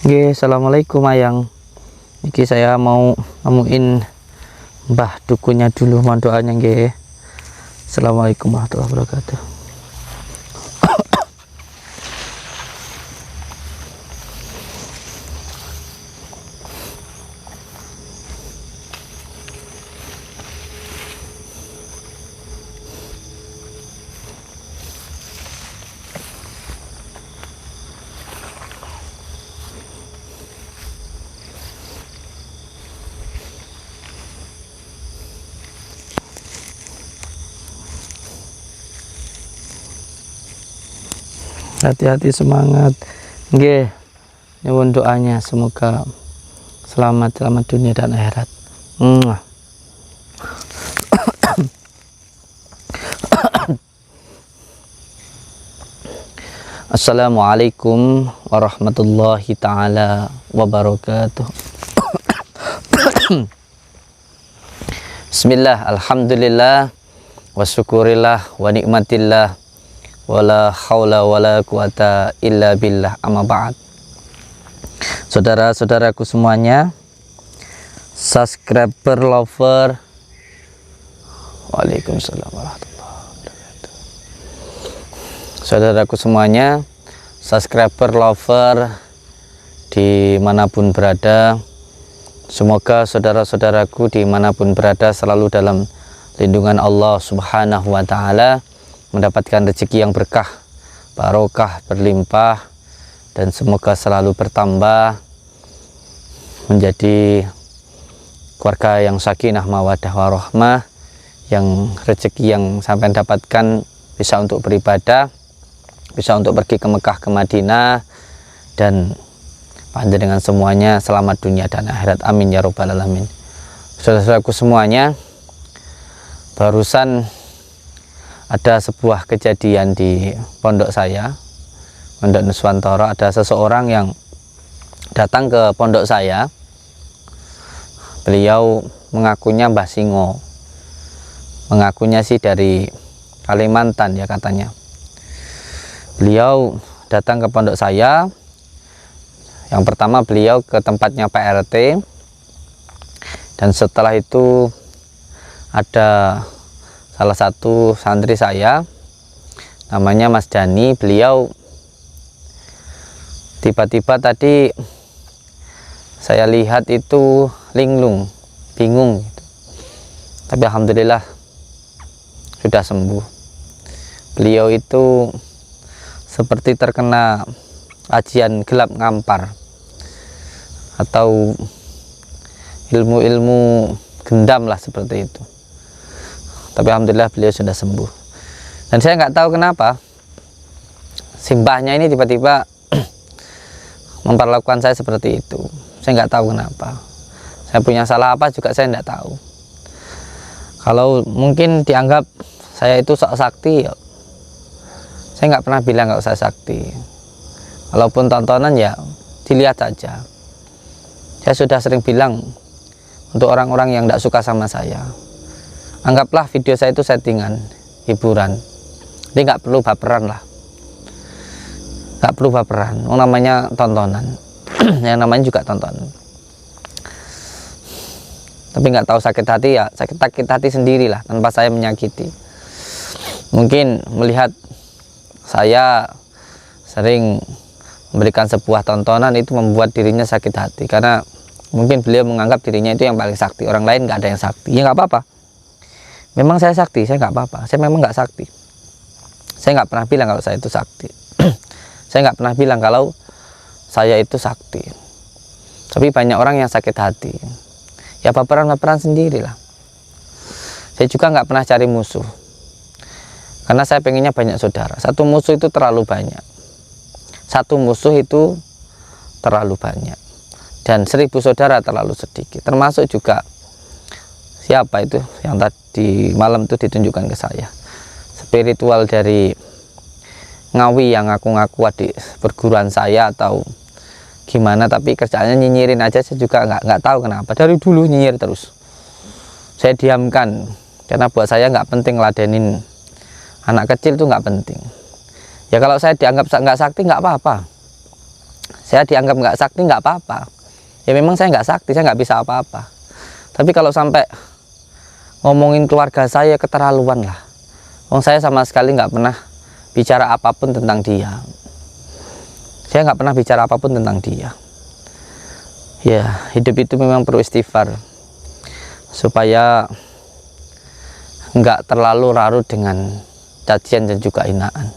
Oke, assalamualaikum Ayang. Iki saya mau nemuin Mbah dukunya dulu, mohon doanya nggih. Assalamualaikum warahmatullahi wabarakatuh. Hati-hati, semangat nggih. Nyuwun doanya semoga selamat dunia dan akhirat. Assalamualaikum warahmatullahi taala wabarakatuh. Bismillah, alhamdulillah, wasyukurillah, wa nikmatillah, wala haula wala quwata illa billah, amma ba'd. Saudara-saudaraku semuanya, subscriber, lover, waalaikumsalam warahmatullahi wabarakatuh. Saudaraku semuanya, subscriber, lover, dimanapun berada, semoga saudara-saudaraku dimanapun berada selalu dalam lindungan Allah Subhanahu wa ta'ala, mendapatkan rezeki yang berkah, barokah, berlimpah, dan semoga selalu bertambah menjadi keluarga yang sakinah mawaddah warahmah, yang rezeki yang sampai dapatkan bisa untuk beribadah, bisa untuk pergi ke Mekah, ke Madinah, dan panjenengan semuanya selamat dunia dan akhirat, amin ya robbal alamin. Saudara-saudaraku semuanya, barusan ada sebuah kejadian di pondok saya, Pondok Nuswantoro. Ada seseorang yang datang ke pondok saya. Beliau mengakunya Mbah Singo, mengakunya sih dari Kalimantan ya katanya. Beliau datang ke pondok saya. Yang pertama beliau ke tempatnya Pak RT, dan setelah itu ada salah satu santri saya, namanya Mas Dani. Beliau tiba-tiba tadi saya lihat itu linglung, bingung gitu. Tapi alhamdulillah sudah sembuh. Beliau itu seperti terkena ajian gelap ngampar atau ilmu-ilmu gendam lah, seperti itu. Tapi alhamdulillah beliau sudah sembuh. Dan saya nggak tahu kenapa simbahnya ini tiba-tiba memperlakukan saya seperti itu. Saya nggak tahu kenapa. Saya punya salah apa juga saya nggak tahu. Kalau mungkin dianggap saya itu sok sakti, ya saya nggak pernah bilang kalau saya sakti. Walaupun tontonan ya dilihat saja. Saya sudah sering bilang untuk orang-orang yang nggak suka sama saya, anggaplah video saya itu settingan, hiburan. Jadi nggak perlu baperan lah, nggak perlu baperan. Namanya tontonan, yang namanya juga tontonan. Tapi nggak tahu sakit hati ya sakit hati sendirilah, tanpa saya menyakiti. Mungkin melihat saya sering memberikan sebuah tontonan itu membuat dirinya sakit hati, karena mungkin beliau menganggap dirinya itu yang paling sakti, orang lain nggak ada yang sakti. Ya nggak apa-apa. Memang saya sakti, saya nggak apa-apa. Saya memang nggak sakti. Saya nggak pernah bilang kalau saya itu sakti. Saya nggak pernah bilang kalau saya itu sakti. Tapi banyak orang yang sakit hati. Ya baperan-baperan sendirilah. Saya juga nggak pernah cari musuh. Karena saya pengennya banyak saudara. Satu musuh itu terlalu banyak. Satu musuh itu terlalu banyak. Dan 1000 saudara terlalu sedikit. Termasuk juga siapa itu yang tadi malam itu ditunjukkan ke saya, spiritual dari Ngawi yang ngaku-ngaku adik perguruan saya atau gimana, tapi kerjaannya nyinyirin aja. Saya juga nggak tahu kenapa, dari dulu nyinyir terus. Saya diamkan karena buat saya nggak penting ladenin anak kecil, itu nggak penting. Ya kalau saya dianggap nggak sakti nggak apa-apa, Saya dianggap nggak sakti nggak apa-apa. Ya memang saya nggak sakti, saya nggak bisa apa-apa. Tapi kalau sampai ngomongin keluarga saya keterlaluan lah. Saya sama sekali nggak pernah bicara apapun tentang dia. Saya nggak pernah bicara apapun tentang dia. Ya, hidup itu memang perlu istighfar supaya nggak terlalu larut dengan cacian dan juga hinaan.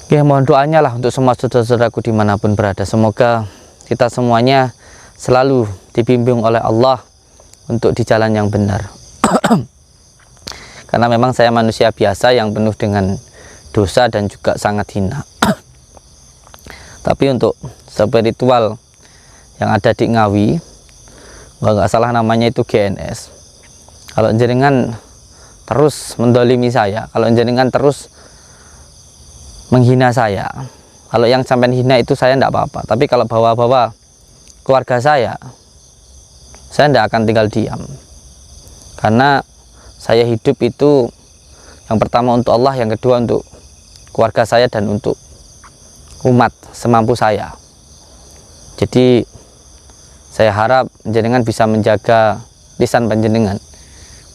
Ya, mohon doanya lah untuk semua saudara-saudaraku dimanapun berada. Semoga kita semuanya selalu dibimbing oleh Allah untuk di jalan yang benar. Karena memang saya manusia biasa yang penuh dengan dosa dan juga sangat hina. Tapi untuk spiritual yang ada di Ngawi, kalau nggak salah namanya itu GNS, kalau jenengan terus mendolimi saya, kalau jenengan terus menghina saya, kalau yang sampai hina itu saya tidak apa-apa. Tapi kalau bawa-bawa keluarga saya tidak akan tinggal diam. Karena saya hidup itu yang pertama untuk Allah, yang kedua untuk keluarga saya dan untuk umat semampu saya. Jadi saya harap jenengan bisa menjaga lisan panjenengan.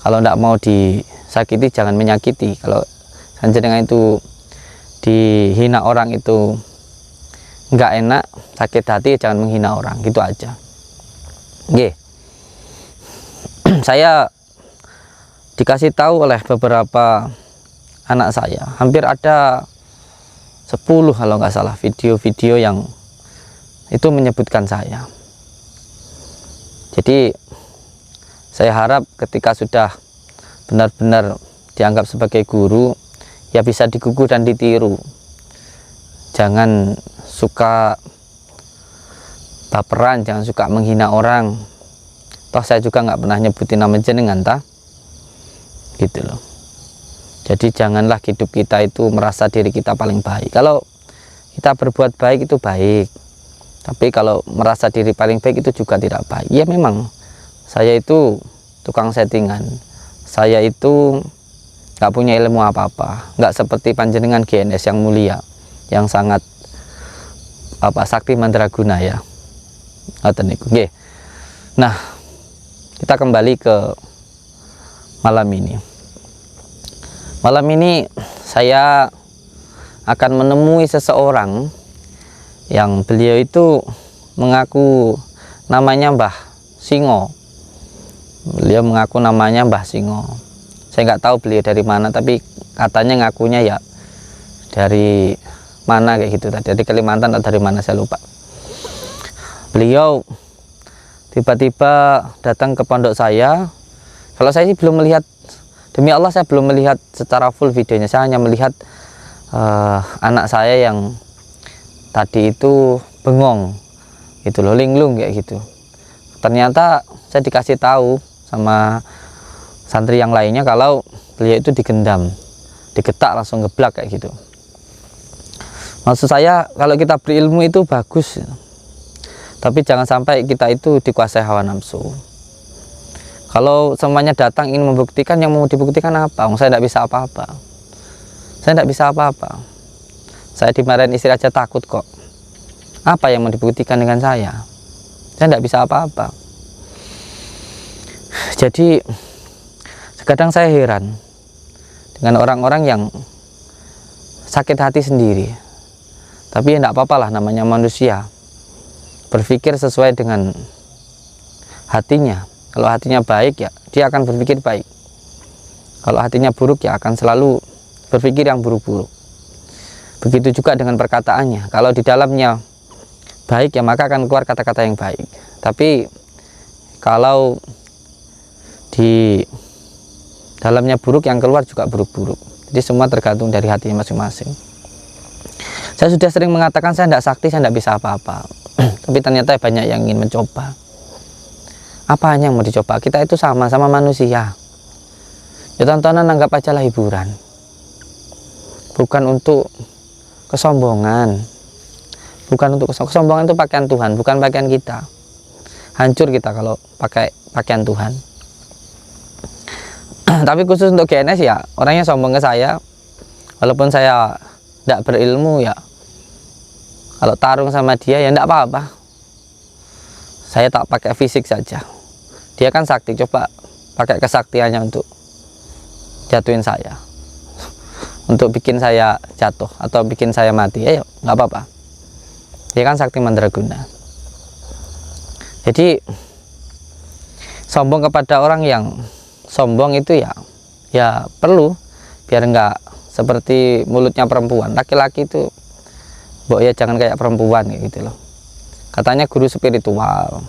Kalau tidak mau disakiti, jangan menyakiti. Kalau jenengan itu dihina orang itu nggak enak, sakit hati, jangan menghina orang, gitu aja. Oke. Saya dikasih tahu oleh beberapa anak saya, hampir ada 10 kalau nggak salah video-video yang itu menyebutkan saya. Jadi saya harap ketika sudah benar-benar dianggap sebagai guru, ya bisa digugu dan ditiru. Jangan suka baperan, jangan suka menghina orang. Toh saya juga nggak pernah nyebutin nama jenengan, gitu loh. Jadi janganlah hidup kita itu merasa diri kita paling baik. Kalau kita berbuat baik itu baik, tapi kalau merasa diri paling baik itu juga tidak baik. Ya memang saya itu tukang settingan, saya itu nggak punya ilmu apa-apa, nggak seperti panjenengan GNS yang mulia, yang sangat sakti mandraguna ya. Nah, kita kembali ke malam ini. Malam ini saya akan menemui seseorang yang beliau itu mengaku namanya Mbah Singo. Beliau mengaku namanya Mbah Singo. Saya nggak tahu beliau dari mana, tapi katanya ngakunya ya dari mana kayak gitu tadi, dari Kalimantan atau dari mana saya lupa. Beliau tiba-tiba datang ke pondok saya. Kalau saya sih belum melihat, demi Allah saya belum melihat secara full videonya. Saya hanya melihat anak saya yang tadi itu bengong gitu loh, linglung kayak gitu. Ternyata saya dikasih tahu sama santri yang lainnya kalau beliau itu digendam, digetak langsung geblak kayak gitu. Maksud saya kalau kita berilmu itu bagus, tapi jangan sampai kita itu dikuasai hawa nafsu. Kalau semuanya datang ingin membuktikan, yang mau dibuktikan apa? Saya tidak bisa apa-apa. Saya tidak bisa apa-apa. Saya dimarahin istri aja takut kok. Apa yang mau dibuktikan dengan saya? Saya tidak bisa apa-apa. Jadi kadang saya heran dengan orang-orang yang sakit hati sendiri. Tapi ya tidak apa-apa lah, namanya manusia. Berpikir sesuai dengan hatinya. Kalau hatinya baik ya dia akan berpikir baik. Kalau hatinya buruk ya akan selalu berpikir yang buruk-buruk. Begitu juga dengan perkataannya. Kalau di dalamnya baik ya maka akan keluar kata-kata yang baik. Tapi kalau di dalamnya buruk, yang keluar juga buruk-buruk. Jadi semua tergantung dari hatinya masing-masing. Saya sudah sering mengatakan saya tidak sakti, saya tidak bisa apa-apa. Tapi ternyata banyak yang ingin mencoba. Apa hanya yang mau dicoba? Kita itu sama-sama manusia. Ya tontonan anggap aja lah hiburan. Bukan untuk kesombongan. Bukan untuk kesombongan, itu pakaian Tuhan, bukan pakaian kita. Hancur kita kalau pakai pakaian Tuhan. Tapi khusus untuk GNS ya, orangnya sombong ke saya. Walaupun saya tidak berilmu ya, Kalau tarung sama dia ya enggak apa-apa, saya tak pakai fisik saja. Dia kan sakti, coba pakai kesaktiannya untuk jatuhin saya, untuk bikin saya jatuh atau bikin saya mati, ayo nggak apa-apa. Dia kan sakti mandraguna. Jadi sombong kepada orang yang sombong itu ya perlu, biar nggak seperti mulutnya perempuan. Laki-laki itu ya jangan kayak perempuan gitu loh. Katanya guru spiritual,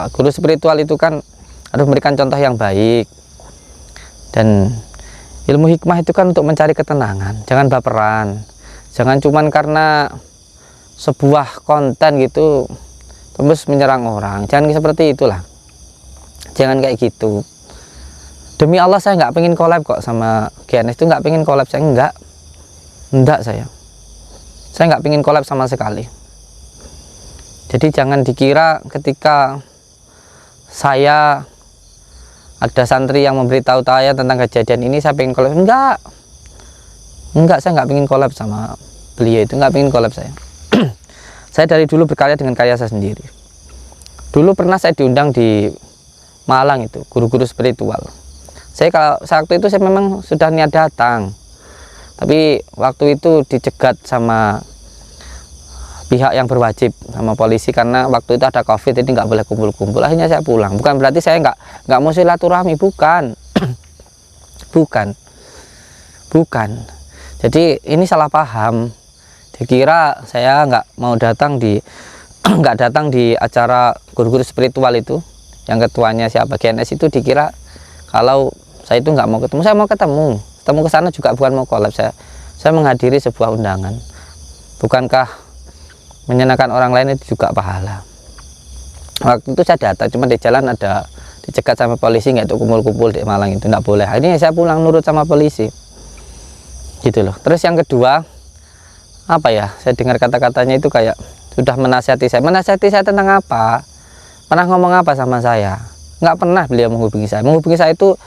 guru spiritual itu kan harus memberikan contoh yang baik. Dan ilmu hikmah itu kan untuk mencari ketenangan, jangan baperan, jangan cuman karena sebuah konten gitu terus menyerang orang, jangan seperti itulah, jangan kayak gitu. Demi Allah saya nggak pengen collab kok sama GNS, itu nggak pengen collab, saya enggak saya nggak pengen collab sama sekali. Jadi jangan dikira ketika saya ada santri yang memberitahu saya tentang kejadian ini saya pengen collab. Enggak, saya nggak pengen collab sama beliau, itu nggak pengen collab saya. Saya dari dulu berkarya dengan karya saya sendiri. Dulu pernah saya diundang di Malang itu, guru-guru spiritual. Kalau saat itu saya memang sudah niat datang, tapi waktu itu dicegat sama pihak yang berwajib, sama polisi, karena waktu itu ada COVID, jadi nggak boleh kumpul-kumpul. Akhirnya saya pulang. Bukan berarti saya nggak mau silaturahmi, bukan. bukan. Jadi ini salah paham. Dikira saya nggak mau datang di nggak datang di acara guru-guru spiritual itu, yang ketuanya siapa, GNS itu, dikira kalau saya itu nggak mau ketemu. Saya mau ketemu ke sana juga bukan mau collab, saya menghadiri sebuah undangan. Bukankah menyenangkan orang lain itu juga pahala? Waktu itu saya datang, cuma di jalan ada dicegat sama polisi, nggak itu kumpul-kumpul di Malang itu nggak boleh. Akhirnya saya pulang nurut sama polisi gitu loh. Terus yang kedua, apa ya, saya dengar kata-katanya itu kayak sudah menasihati saya tentang apa, pernah ngomong apa sama saya? Nggak pernah beliau menghubungi saya itu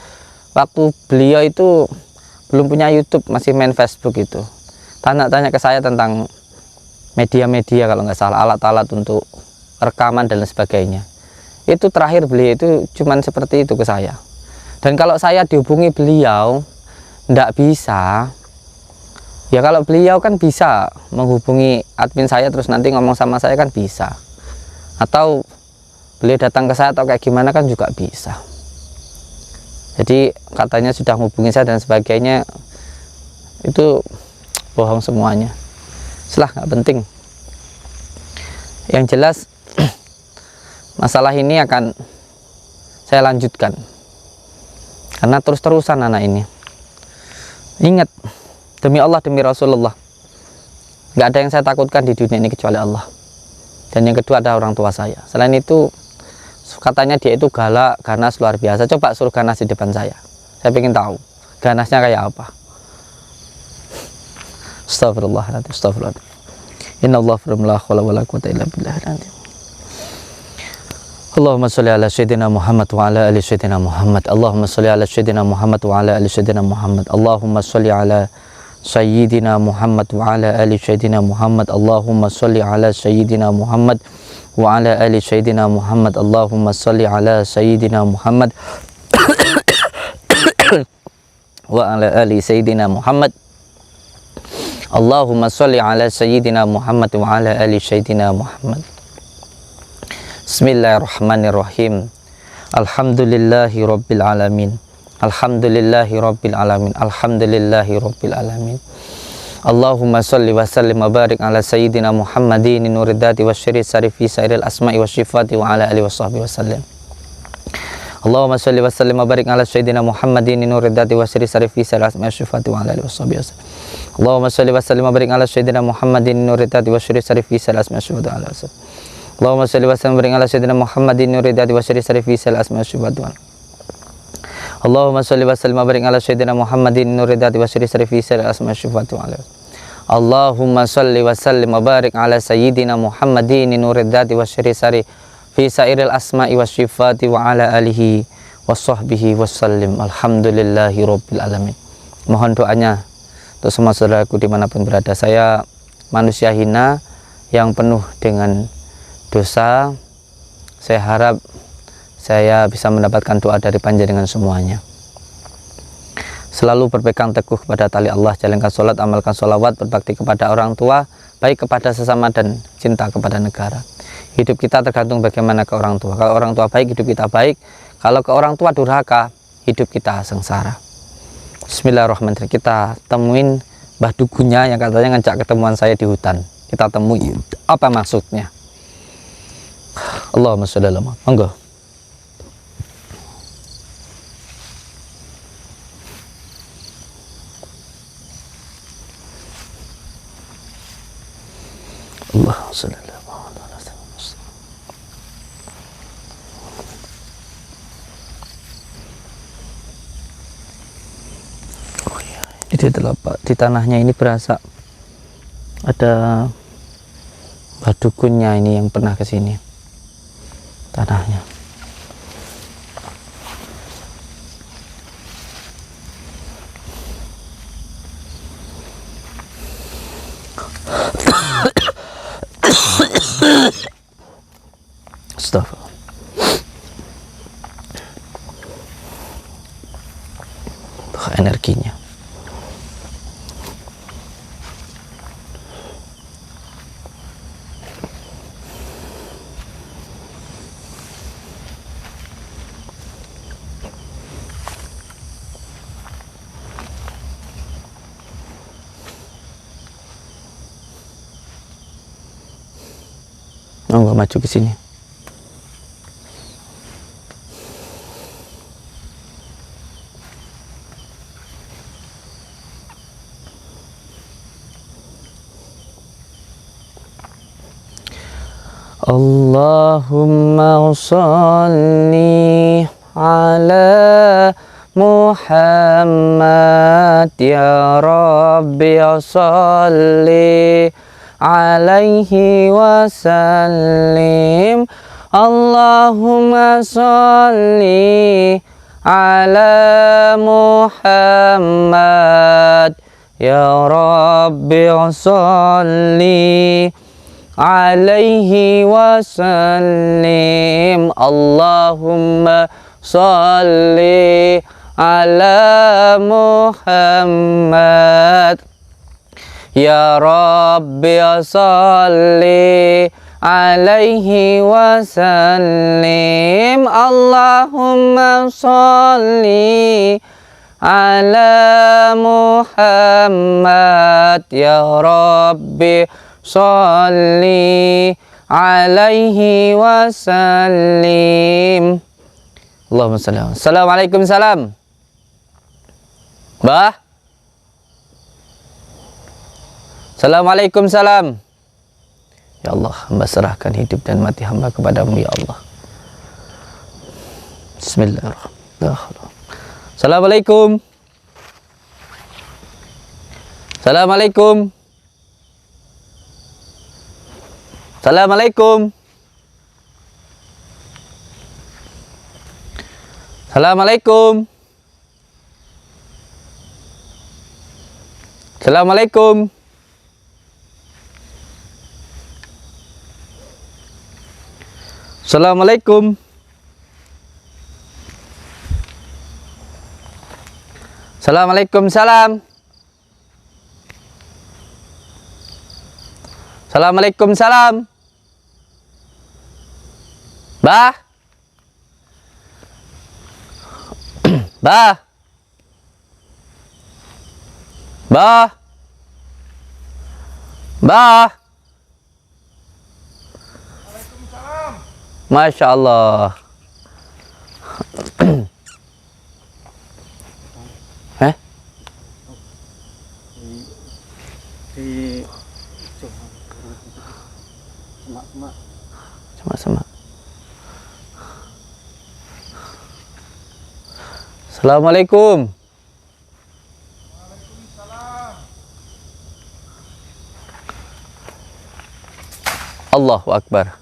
waktu beliau itu belum punya YouTube, masih main Facebook itu. Tanya-tanya ke saya tentang media-media, kalau nggak salah alat-alat untuk rekaman dan sebagainya. Itu terakhir beliau itu cuman seperti itu ke saya. Dan kalau saya dihubungi beliau nggak bisa, ya kalau beliau kan bisa menghubungi admin saya terus nanti ngomong sama saya kan bisa, atau beliau datang ke saya atau kayak gimana kan juga bisa. Jadi katanya sudah menghubungi saya dan sebagainya, itu bohong semuanya. Setelah nggak penting. Yang jelas masalah ini akan saya lanjutkan karena terus-terusan anak ini. Ingat, demi Allah, demi Rasulullah, nggak ada yang saya takutkan di dunia ini kecuali Allah. Dan yang kedua ada orang tua saya. Selain itu, katanya dia itu galak, ganas luar biasa. Coba suruh ganas di depan saya pengen tahu ganasnya kayak apa. Astagfirullahaladzim, astagfirullahaladzim. Innallaha la quwwata illa billah. Allahumma sholli ala sayyidina Muhammad wa ala ali sayyidina Muhammad. Allahumma sholli ala sayyidina Muhammad wa ala ali sayyidina Muhammad. Allahumma sholli ala sayyidina Muhammad wa ala ali sayyidina Muhammad. Allahumma sholli ala sayyidina Muhammad wa ala ali sayyidina Muhammad. Allahumma sholli ala sayyidina Muhammad wa ala ali sayyidina Muhammad. Allahumma sholli ala sayyidina Muhammad wa ala ali sayyidina Muhammad. Bismillahirrahmanirrahim. Alhamdulillahi rabbil alamin. Alhamdulillahi rabbil alamin. Alhamdulillahi rabbil alamin. Allahumma sholli wa sallim wa barik ala sayyidina Muhammadin nuridati wa syiri sarifi sairil asma'i wa syifati wa ala alihi wa sahbihi wa sallim. Allahumma sholli wa sallim wa barik ala sayyidina Muhammadin nuridati wa syiri sarifi sairil asma'i wa syifati wa ala alihi wa sahbihi wa sallim. Allahumma sholli wa sallim wa barik ala sayyidina Muhammadin nuridati wa syiri sarifi sairil asma'i wa syifati wa ala alihi wa sallim. Allahumma sholli wa sallim wa barik ala sayyidina Muhammadin nuridati wa syiri sarifi sairil asma'i wa syifati wa ala alihi wa sallim. Allahumma sholli wa sallim wa barik ala sayyidina Muhammadin nuridati wa syiri sarifi sairil asma'i wa syifati wa ala alihi. Allahumma sholli wa sallim wa barik ala sayyidina Muhammadin nuridati wa syiri sari fi sairil asma'i wa syifati wa ala alihi wa sahbihi wa sallim. Alhamdulillahi rabbil alamin. Mohon doanya untuk semua saudaraku dimanapun berada. Saya manusia hina yang penuh dengan dosa. Saya harap saya bisa mendapatkan doa dari panjenengan semuanya. Selalu berpegang teguh kepada tali Allah, jalankan sholat, amalkan sholawat, berbakti kepada orang tua, baik kepada sesama dan cinta kepada negara. Hidup kita tergantung bagaimana ke orang tua. Kalau orang tua baik, hidup kita baik. Kalau ke orang tua durhaka, hidup kita sengsara. Bismillahirrahmanirrahim. Kita temuin Mbah Dugunya yang katanya ngajak ketemuan saya di hutan. Kita temui, apa maksudnya? Allahumma sholli ala Muhammad. Monggo. Allahumma sholli ala Muhammad. Oh ya, ini di tanahnya ini berasa ada Mbah Dugunnya ini yang pernah ke sini. Tanahnya. Astagfirullah. Energinya. Nggak maju ke sini. Allahumma sholli ala Muhammad ya Rabbi sholli alaihi wasallim. Allahumma sholli ala Muhammad ya Rabbi sholli alaihi wasallim. Allahumma sholli ala Muhammad ya Rabbi sholli alaihi wasallim. Allahumma sholli ala Muhammad ya Rabbi sholli alaihi wasallim. Allahumma sholli. Assalamualaikum salam. Mbah. Assalamualaikum salam. Ya Allah, hamba serahkan hidup dan mati hamba kepadamu ya Allah. Bismillahirrahmanirrahim. Assalamualaikum. Assalamualaikum. Assalamualaikum. Assalamualaikum. Assalamualaikum. Assalamualaikum. Assalamualaikum salam. Assalamualaikum salam. Bah. Bah. Bah. Bah. Masya Allah. Sama-sama. Assalamualaikum. Waalaikumsalam. Allahu Akbar.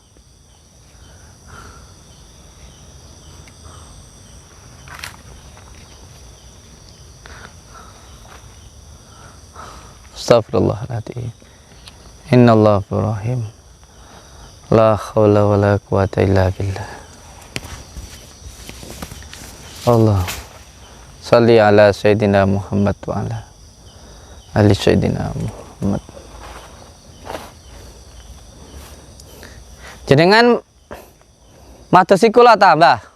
Astagfirullahaladzim. Innallaha rahim. La haula wala quwata illa billah. Allah salli ala sayyidina Muhammad wa ala ali sayyidina Muhammad. Jenengan matur sikula ta, Mbah?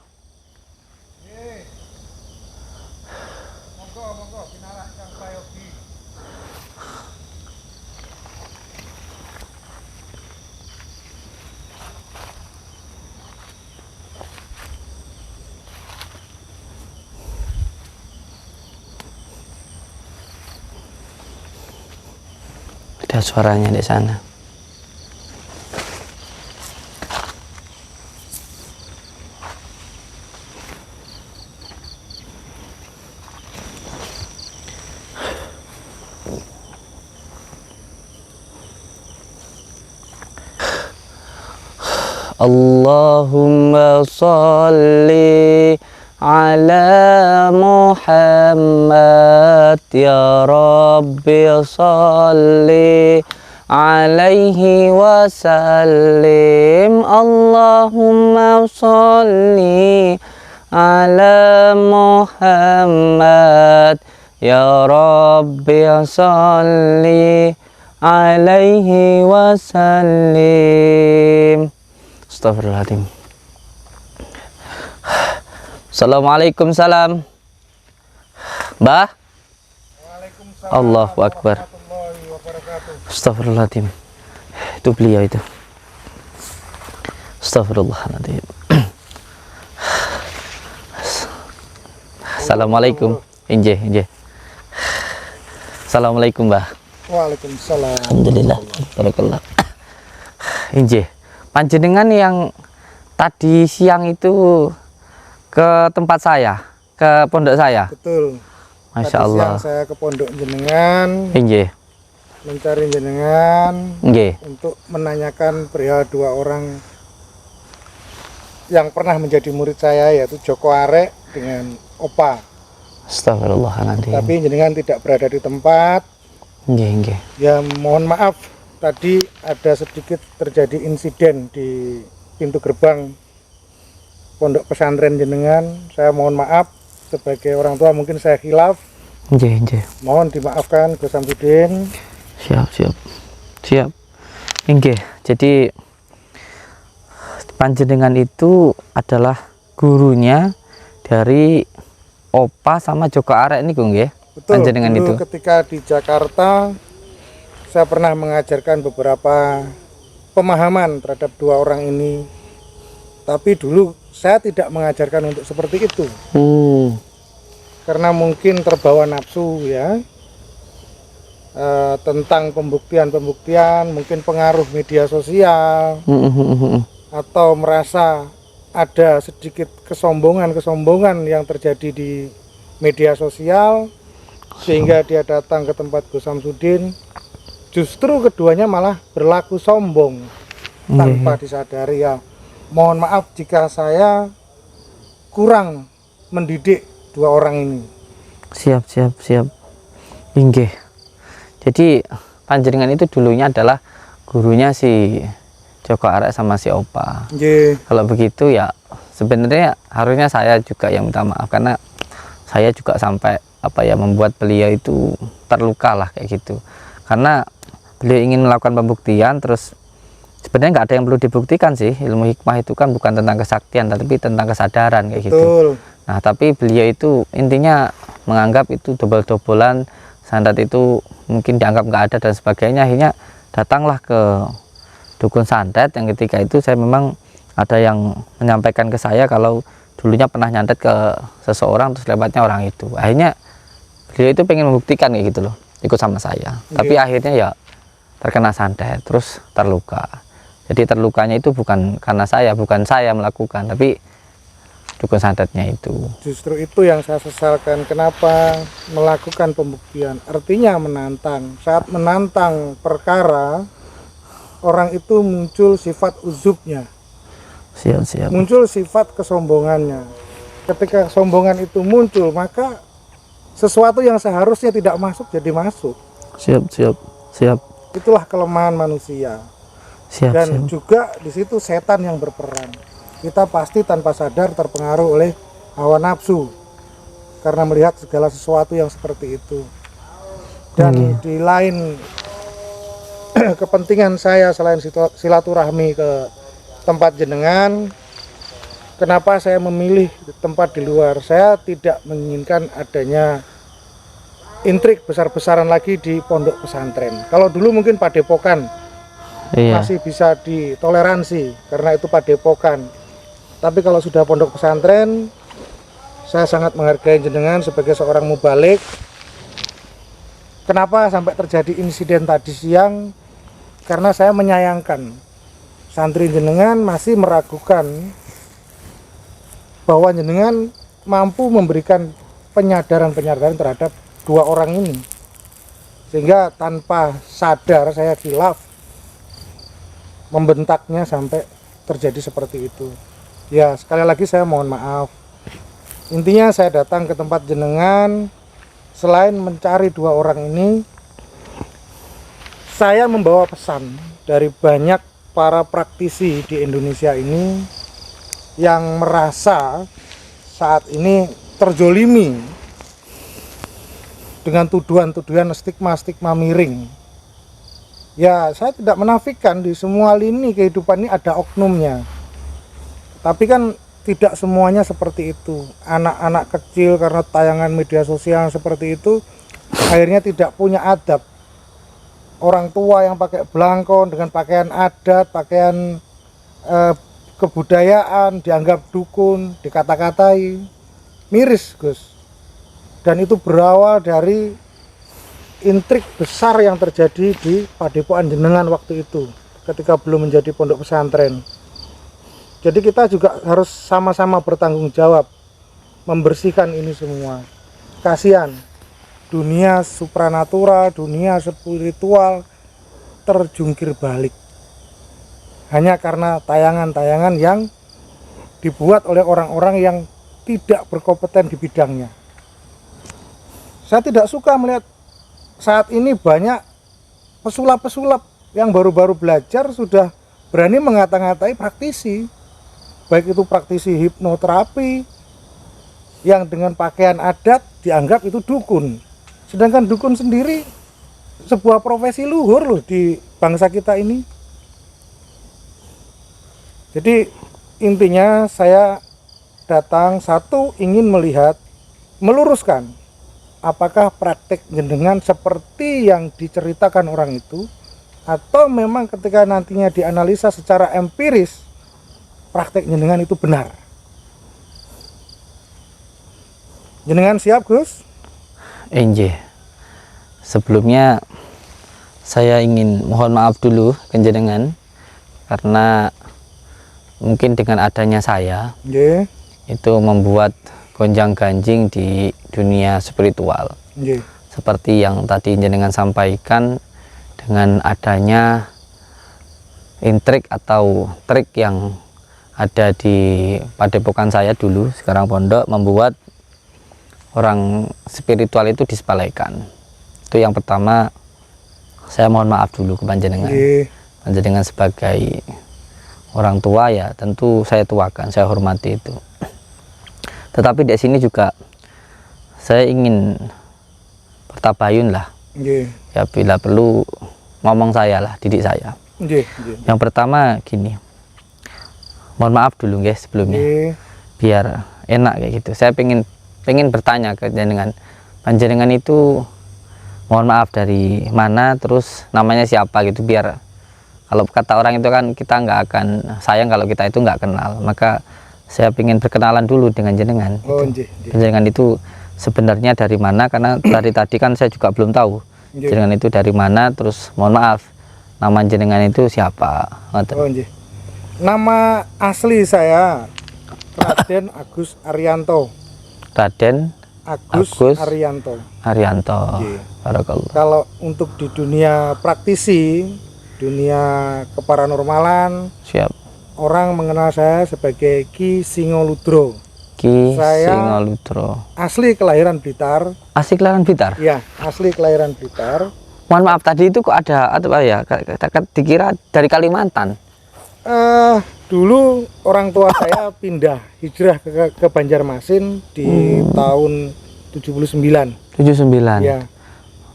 Monggo pinarak Kang Prayogi. Ada suaranya di sana. Allahumma salli ala Muhammad ya Rabbi salli alaihi wasallim. Allahumma salli ala Muhammad ya Rabbi salli alaihi wasallim. Astagfirullahaladzim. Assalamualaikum, salam Mbah. Waalaikumsalam Allahu Akbar. warahmatullahi wabarakatuh. Astagfirullahaladzim. Itu beliau itu. Astagfirullahaladzim. Assalamualaikum. Injih. Assalamualaikum, Mbah. Waalaikumsalam. Alhamdulillah. Barakallah. Injih. Panjenengan yang tadi siang itu ke tempat saya, ke pondok saya. Betul. Masya Tadi Allah. siang saya ke pondok jenengan, Injih. mencari jenengan Injih. untuk menanyakan perihal dua orang yang pernah menjadi murid saya, yaitu Joko Arek dengan Opa. Astagfirullahaladzim. Tapi jenengan tidak berada di tempat. Injih. Ya mohon maaf, tadi ada sedikit terjadi insiden di pintu gerbang pondok pesantren jenengan. Saya mohon maaf, sebagai orang tua mungkin saya khilaf. Injih. Mohon dimaafkan Gus Samsudin. Siap. Inggih. Jadi panjenengan itu adalah gurunya dari Opa sama Joko Arek ini, nggih. Betul, Panjenengan dulu itu. ketika di Jakarta saya pernah mengajarkan beberapa pemahaman terhadap dua orang ini. Tapi dulu saya tidak mengajarkan untuk seperti itu. Karena mungkin terbawa nafsu ya. Tentang pembuktian, mungkin pengaruh media sosial, atau merasa ada sedikit kesombongan yang terjadi di media sosial, sehingga dia datang ke tempat Gus Samsudin. Justru keduanya malah berlaku sombong tanpa disadari. Ya mohon maaf jika saya kurang mendidik dua orang ini. Siap. Inggih. Jadi panjenengan itu dulunya adalah gurunya si Joko Arek sama si Opa. Nggih. Kalau begitu ya sebenarnya harusnya saya juga yang minta maaf, karena saya juga sampai membuat beliau itu terluka lah kayak gitu. Karena beliau ingin melakukan pembuktian, terus sebenarnya nggak ada yang perlu dibuktikan sih. Ilmu hikmah itu kan bukan tentang kesaktian, tapi tentang kesadaran kayak gitu. Betul. Nah, tapi beliau itu intinya menganggap itu dobel-dobelan, sandat itu mungkin dianggap nggak ada dan sebagainya. Akhirnya datanglah ke dukun santet, yang ketika itu saya memang ada yang menyampaikan ke saya kalau dulunya pernah nyantet ke seseorang terus lewatnya orang itu. Akhirnya beliau itu pengen membuktikan kayak gitu loh, ikut sama saya. Tapi akhirnya ya terkena santet terus terluka. Jadi terlukanya itu bukan karena bukan saya melakukan, tapi dukun santetnya itu. Justru itu yang saya sesalkan, kenapa melakukan pembuktian. Artinya menantang. Saat menantang perkara, orang itu muncul sifat uzubnya. Siap. Muncul sifat kesombongannya. Ketika kesombongan itu muncul, maka sesuatu yang seharusnya tidak masuk jadi masuk. Siap. Itulah kelemahan manusia. Siap, Dan juga di situ setan yang berperan. Kita pasti tanpa sadar terpengaruh oleh hawa nafsu karena melihat segala sesuatu yang seperti itu. Dan di lain kepentingan saya selain silaturahmi ke tempat jenengan, kenapa saya memilih tempat di luar? Saya tidak menginginkan adanya intrik besar-besaran lagi di pondok pesantren. Kalau dulu mungkin padepokan masih bisa ditoleransi karena itu padepokan. Tapi kalau sudah pondok pesantren, saya sangat menghargai jenengan sebagai seorang mubalik. Kenapa sampai terjadi insiden tadi siang? Karena saya menyayangkan santri jenengan masih meragukan bahwa jenengan mampu memberikan penyadaran-penyadaran terhadap dua orang ini, sehingga tanpa sadar saya khilaf membentaknya sampai terjadi seperti itu. Ya, sekali lagi saya mohon maaf. Intinya saya datang ke tempat jenengan selain mencari dua orang ini, saya membawa pesan dari banyak para praktisi di Indonesia ini yang merasa saat ini terzolimi dengan tuduhan-tuduhan stigma-stigma miring. Ya, saya tidak menafikan di semua lini kehidupan ini ada oknumnya. Tapi kan tidak semuanya seperti itu. Anak-anak kecil karena tayangan media sosial seperti itu akhirnya tidak punya adab. Orang tua yang pakai belangkon dengan pakaian adat, pakaian kebudayaan dianggap dukun, dikata-katai. Miris, Gus. Dan itu berawal dari intrik besar yang terjadi di padepokan jenengan waktu itu ketika belum menjadi pondok pesantren. Jadi kita juga harus sama-sama bertanggung jawab membersihkan ini semua. Kasihan dunia supranatural, dunia spiritual terjungkir balik hanya karena tayangan-tayangan yang dibuat oleh orang-orang yang tidak berkompeten di bidangnya. Saya tidak suka melihat saat ini banyak pesulap-pesulap yang baru-baru belajar sudah berani mengata-ngatai praktisi, baik itu praktisi hipnoterapi yang dengan pakaian adat dianggap itu dukun, sedangkan dukun sendiri sebuah profesi luhur loh di bangsa kita ini. Jadi intinya saya datang satu ingin melihat, meluruskan apakah praktek jenengan seperti yang diceritakan orang itu, atau memang ketika nantinya dianalisa secara empiris praktek jenengan itu benar. Jenengan siap, Gus? Enje. Sebelumnya saya ingin mohon maaf dulu ke jenengan karena mungkin dengan adanya saya itu membuat gonjang-ganjing di dunia spiritual. Seperti yang tadi jenengan sampaikan, dengan adanya intrik atau trik yang ada di padepokan saya dulu, sekarang pondok, membuat orang spiritual itu disepelekan. Itu yang pertama, saya mohon maaf dulu ke panjenengan. Panjenengan sebagai orang tua ya tentu saya tuakan, saya hormati itu. Tetapi di sini juga saya ingin bertabayun lah. Ya bila perlu ngomong saya lah, didik saya. Yang pertama gini, mohon maaf dulu guys sebelumnya, biar enak kayak gitu. Saya pengen bertanya ke jenengan, panjenengan itu mohon maaf dari mana, terus namanya siapa gitu, biar kalau kata orang itu kan kita nggak akan sayang kalau kita itu nggak kenal. Maka saya ingin berkenalan dulu dengan jenengan. Jenengan itu sebenarnya dari mana, karena dari tadi kan saya juga belum tahu jenengan itu dari mana, terus mohon maaf nama jenengan itu siapa. Nama asli saya Raden Agus Arianto. Raden Agus Arianto. Barakallah. Kalau untuk di dunia praktisi, dunia keparanormalan, siap, orang mengenal saya sebagai Ki Singoludro. Saya Singoludro. Asli kelahiran Blitar. Asli kelahiran Blitar? Iya, asli kelahiran Blitar. Mohon maaf, tadi itu kok ada apa ya? Dikira dari Kalimantan. Dulu orang tua saya pindah hijrah ke Banjarmasin di tahun 79. 79. Ya.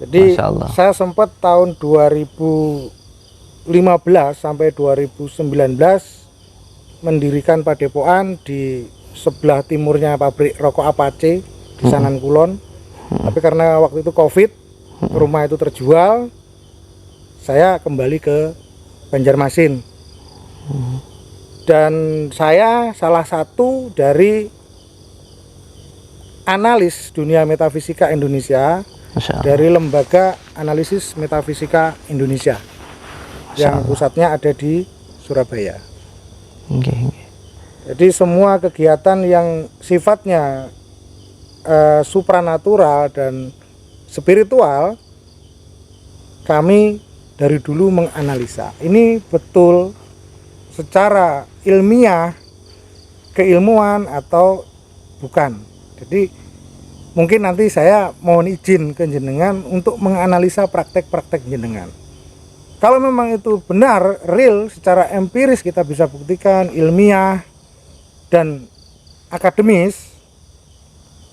Jadi Masya Allah. saya sempat tahun 2015 sampai 2019 mendirikan padepokan di sebelah timurnya pabrik rokok Apache di Sanan Kulon. Tapi karena waktu itu Covid, rumah itu terjual, saya kembali ke Banjarmasin. Dan saya salah satu dari analis dunia metafisika Indonesia dari Lembaga Analisis Metafisika Indonesia yang pusatnya ada di Surabaya. Jadi semua kegiatan yang sifatnya supranatural dan spiritual kami dari dulu menganalisa. Ini betul secara ilmiah, keilmuan atau bukan. Jadi mungkin nanti saya mohon izin ke jenengan untuk menganalisa praktek-praktek jenengan. Kalau memang itu benar, real, secara empiris kita bisa buktikan, ilmiah dan akademis,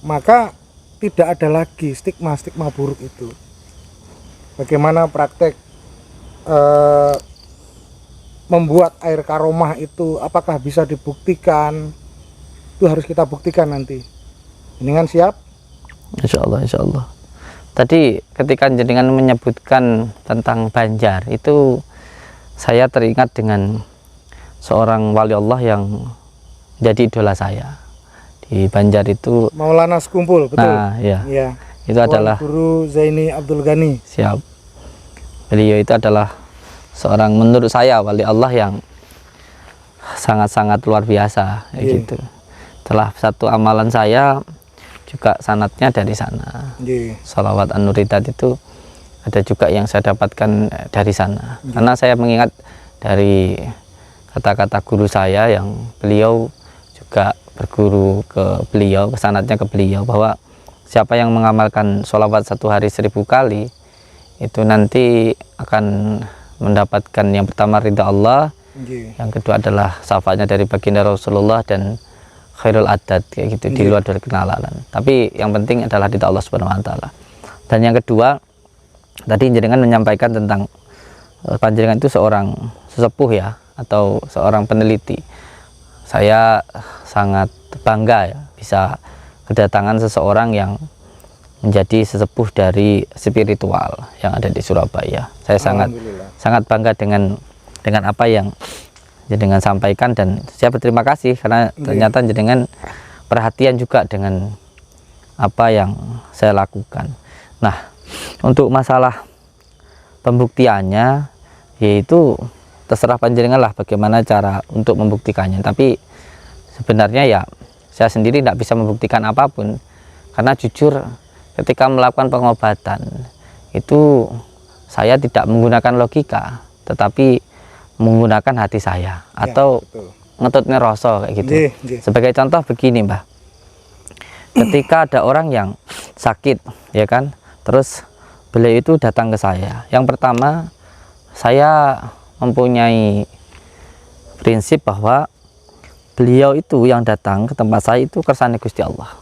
maka tidak ada lagi stigma-stigma buruk itu. Bagaimana praktek membuat air karomah itu, apakah bisa dibuktikan, itu harus kita buktikan nanti. Jenengan siap? Insya Allah, insya Allah. Tadi ketika jenengan menyebutkan tentang Banjar, itu saya teringat dengan seorang wali Allah yang jadi idola saya di Banjar itu. Maulana Sekumpul, betul? Nah, ya. Ya. Itu adalah Guru Zaini Abdul Ghani. Siap. Beliau itu adalah seorang, menurut saya, wali Allah yang sangat-sangat luar biasa, gitu. Telah satu amalan saya juga sanatnya dari sana. Sholawat An-Nuridat itu ada juga yang saya dapatkan dari sana. Karena saya mengingat dari kata-kata guru saya yang beliau juga berguru ke beliau, sanatnya ke beliau, bahwa siapa yang mengamalkan sholawat 1 hari 1000 kali itu nanti akan mendapatkan yang pertama ridha Allah, yang kedua adalah syafaatnya dari baginda Rasulullah dan khairul adad, kayak gitu, di luar dari kenalan. Tapi yang penting adalah ridha Allah Subhanahu wa taala. Dan yang kedua, tadi jenengan menyampaikan tentang panjenengan itu seorang sesepuh ya, atau seorang peneliti. Saya sangat bangga ya bisa kedatangan seseorang yang menjadi sesepuh dari spiritual yang ada di Surabaya. Saya sangat bangga dengan apa yang jenengan sampaikan, dan saya berterima kasih karena ternyata jenengan perhatian juga dengan apa yang saya lakukan. Nah, untuk masalah pembuktiannya, yaitu terserah panjenengan lah bagaimana cara untuk membuktikannya. Tapi sebenarnya ya saya sendiri tidak bisa membuktikan apapun, karena jujur ketika melakukan pengobatan itu saya tidak menggunakan logika, tetapi menggunakan hati saya, atau ngetutnya rasa kayak gitu. Sebagai contoh begini, Mbah. Ketika ada orang yang sakit, ya kan, terus beliau itu datang ke saya. Yang pertama, saya mempunyai prinsip bahwa beliau itu yang datang ke tempat saya itu kersane Gusti Allah.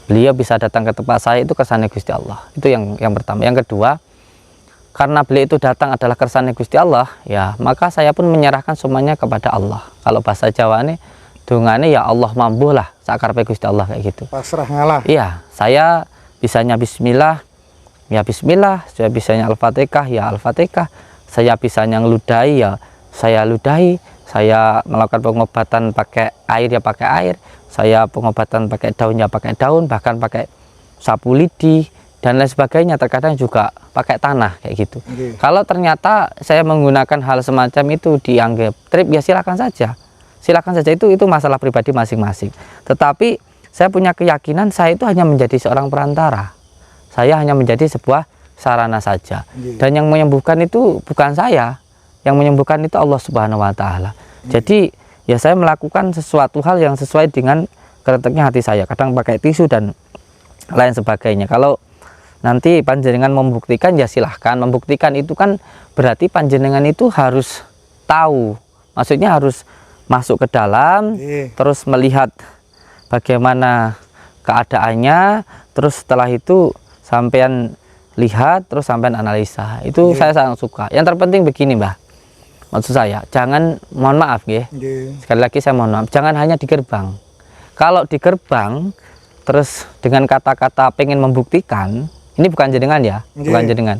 Beliau bisa datang ke tempat saya itu kersane Gusti Allah. Itu yang pertama. Yang kedua, karena beliau itu datang adalah kersane Gusti Allah, ya maka saya pun menyerahkan semuanya kepada Allah. Kalau bahasa Jawa ini dungane ya Allah mampu lah, sakarepe Gusti Allah, kayak gitu. Pasrah ngalah. Iya, saya bisanya bismillah, ya bismillah. Saya bisanya Al-Fatihah, ya Al-Fatihah. Saya bisanya ngeludahi, ya saya ludahi. Saya melakukan pengobatan pakai air, ya pakai air. Saya pengobatan pakai daun, ya pakai daun, bahkan pakai sapu lidi dan lain sebagainya. Terkadang juga pakai tanah, kayak gitu. Kalau ternyata saya menggunakan hal semacam itu dianggap trip, ya silakan saja. Silakan saja, itu masalah pribadi masing-masing. Tetapi saya punya keyakinan saya itu hanya menjadi seorang perantara. Saya hanya menjadi sebuah sarana saja. Dan yang menyembuhkan itu bukan saya. Yang menyembuhkan itu Allah Subhanahu wa taala. Jadi ya saya melakukan sesuatu hal yang sesuai dengan kereteknya hati saya. Kadang pakai tisu dan lain sebagainya. Kalau nanti panjenengan membuktikan ya silahkan. Membuktikan itu kan berarti panjenengan itu harus tahu, maksudnya harus masuk ke dalam, terus melihat bagaimana keadaannya, terus setelah itu sampean lihat, terus sampean analisa. Itu saya sangat suka. Yang terpenting begini, Mbah, maksud saya jangan, mohon maaf ya, sekali lagi saya mohon maaf, jangan hanya di gerbang. Kalau di gerbang terus dengan kata-kata pengen membuktikan, ini bukan jenengan ya, bukan jenengan.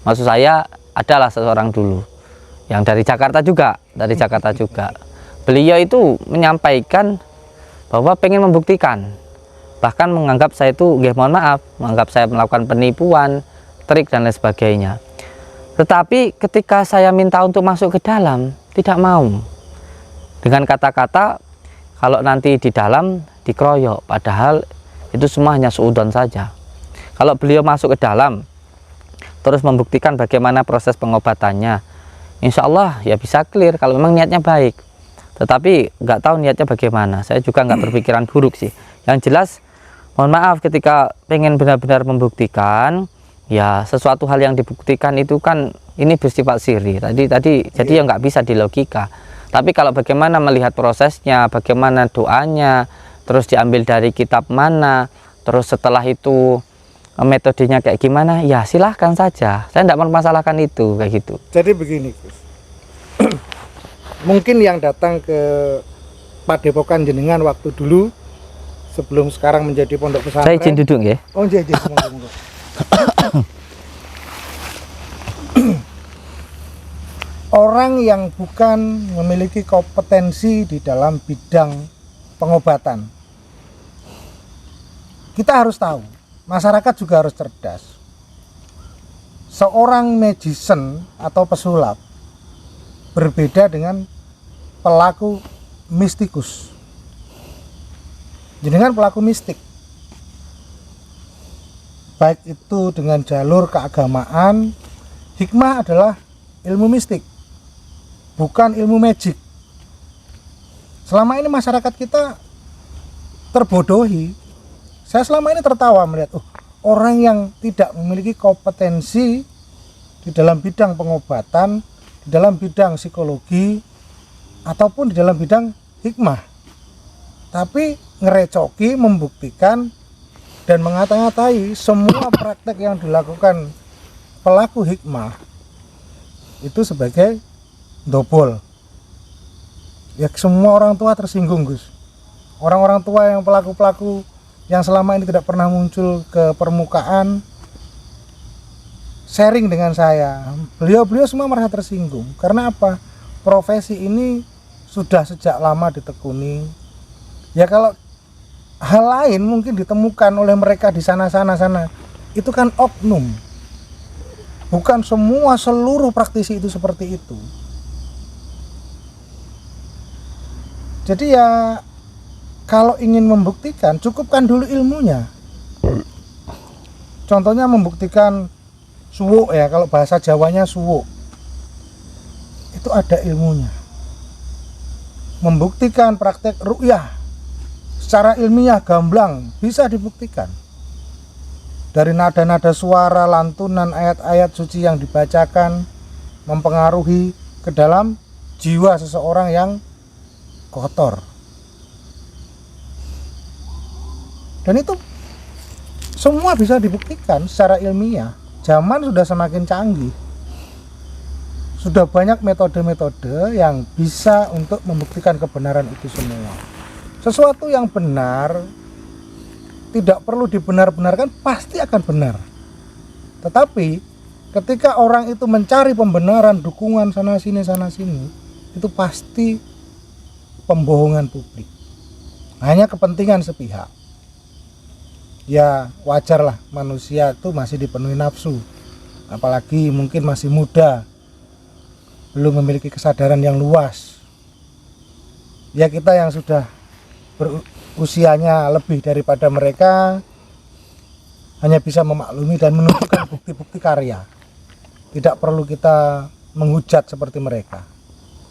Maksud saya adalah seseorang dulu yang dari Jakarta juga, beliau itu menyampaikan bahwa pengen membuktikan, bahkan menganggap saya itu, mohon maaf, menganggap saya melakukan penipuan, trik dan lain sebagainya. Tetapi ketika saya minta untuk masuk ke dalam, tidak mau, dengan kata-kata kalau nanti di dalam dikeroyok, padahal itu semua hanya suudzon saja. Kalau beliau masuk ke dalam terus membuktikan bagaimana proses pengobatannya, insya Allah ya bisa clear kalau memang niatnya baik. Tetapi nggak tahu niatnya bagaimana, saya juga nggak berpikiran buruk sih. Yang jelas mohon maaf, ketika pengen benar-benar membuktikan, ya sesuatu hal yang dibuktikan itu kan ini bersifat sirri tadi jadi ya nggak bisa dilogika. Tapi kalau bagaimana melihat prosesnya, bagaimana doanya, terus diambil dari kitab mana, terus setelah itu metodenya kayak gimana, ya silahkan saja, saya tidak mempermasalahkan itu kayak gitu. Jadi begini Gus, mungkin yang datang ke Padepokan jenengan waktu dulu sebelum sekarang menjadi pondok pesantren. Saya izin duduk ya. Oh iya, monggo. Orang yang bukan memiliki kompetensi di dalam bidang pengobatan, kita harus tahu, masyarakat juga harus cerdas. Seorang magician atau pesulap berbeda dengan pelaku mistikus. Jenengan pelaku mistik, baik itu dengan jalur keagamaan. Hikmah adalah ilmu mistik, bukan ilmu magic. Selama ini masyarakat kita terbodohi. Saya selama ini tertawa melihat orang yang tidak memiliki kompetensi di dalam bidang pengobatan, di dalam bidang psikologi, ataupun di dalam bidang hikmah, tapi ngerecoki, membuktikan, dan mengata-ngatai semua praktek yang dilakukan pelaku hikmah itu sebagai dobol. Ya semua orang tua tersinggung Gus. Orang-orang tua yang pelaku-pelaku yang selama ini tidak pernah muncul ke permukaan sharing dengan saya, beliau semua merasa tersinggung. Karena apa? Profesi ini sudah sejak lama ditekuni. Ya kalau hal lain mungkin ditemukan oleh mereka di sana, itu kan oknum. Bukan semua seluruh praktisi itu seperti itu. Jadi ya kalau ingin membuktikan, cukupkan dulu ilmunya. Contohnya membuktikan suwuk ya, kalau bahasa Jawanya suwuk, itu ada ilmunya. Membuktikan praktek ru'yah secara ilmiah gamblang bisa dibuktikan. Dari nada-nada suara, lantunan, ayat-ayat suci yang dibacakan mempengaruhi ke dalam jiwa seseorang yang kotor. Dan itu semua bisa dibuktikan secara ilmiah. Zaman sudah semakin canggih. Sudah banyak metode-metode yang bisa untuk membuktikan kebenaran itu semua. Sesuatu yang benar tidak perlu dibenar-benarkan, pasti akan benar. Tetapi ketika orang itu mencari pembenaran, dukungan sana sini, itu pasti pembohongan publik. Hanya kepentingan sepihak. Ya wajarlah, manusia itu masih dipenuhi nafsu. Apalagi mungkin masih muda, belum memiliki kesadaran yang luas. Ya kita yang sudah berusianya lebih daripada mereka hanya bisa memaklumi dan menunjukkan bukti-bukti karya. Tidak perlu kita menghujat seperti mereka,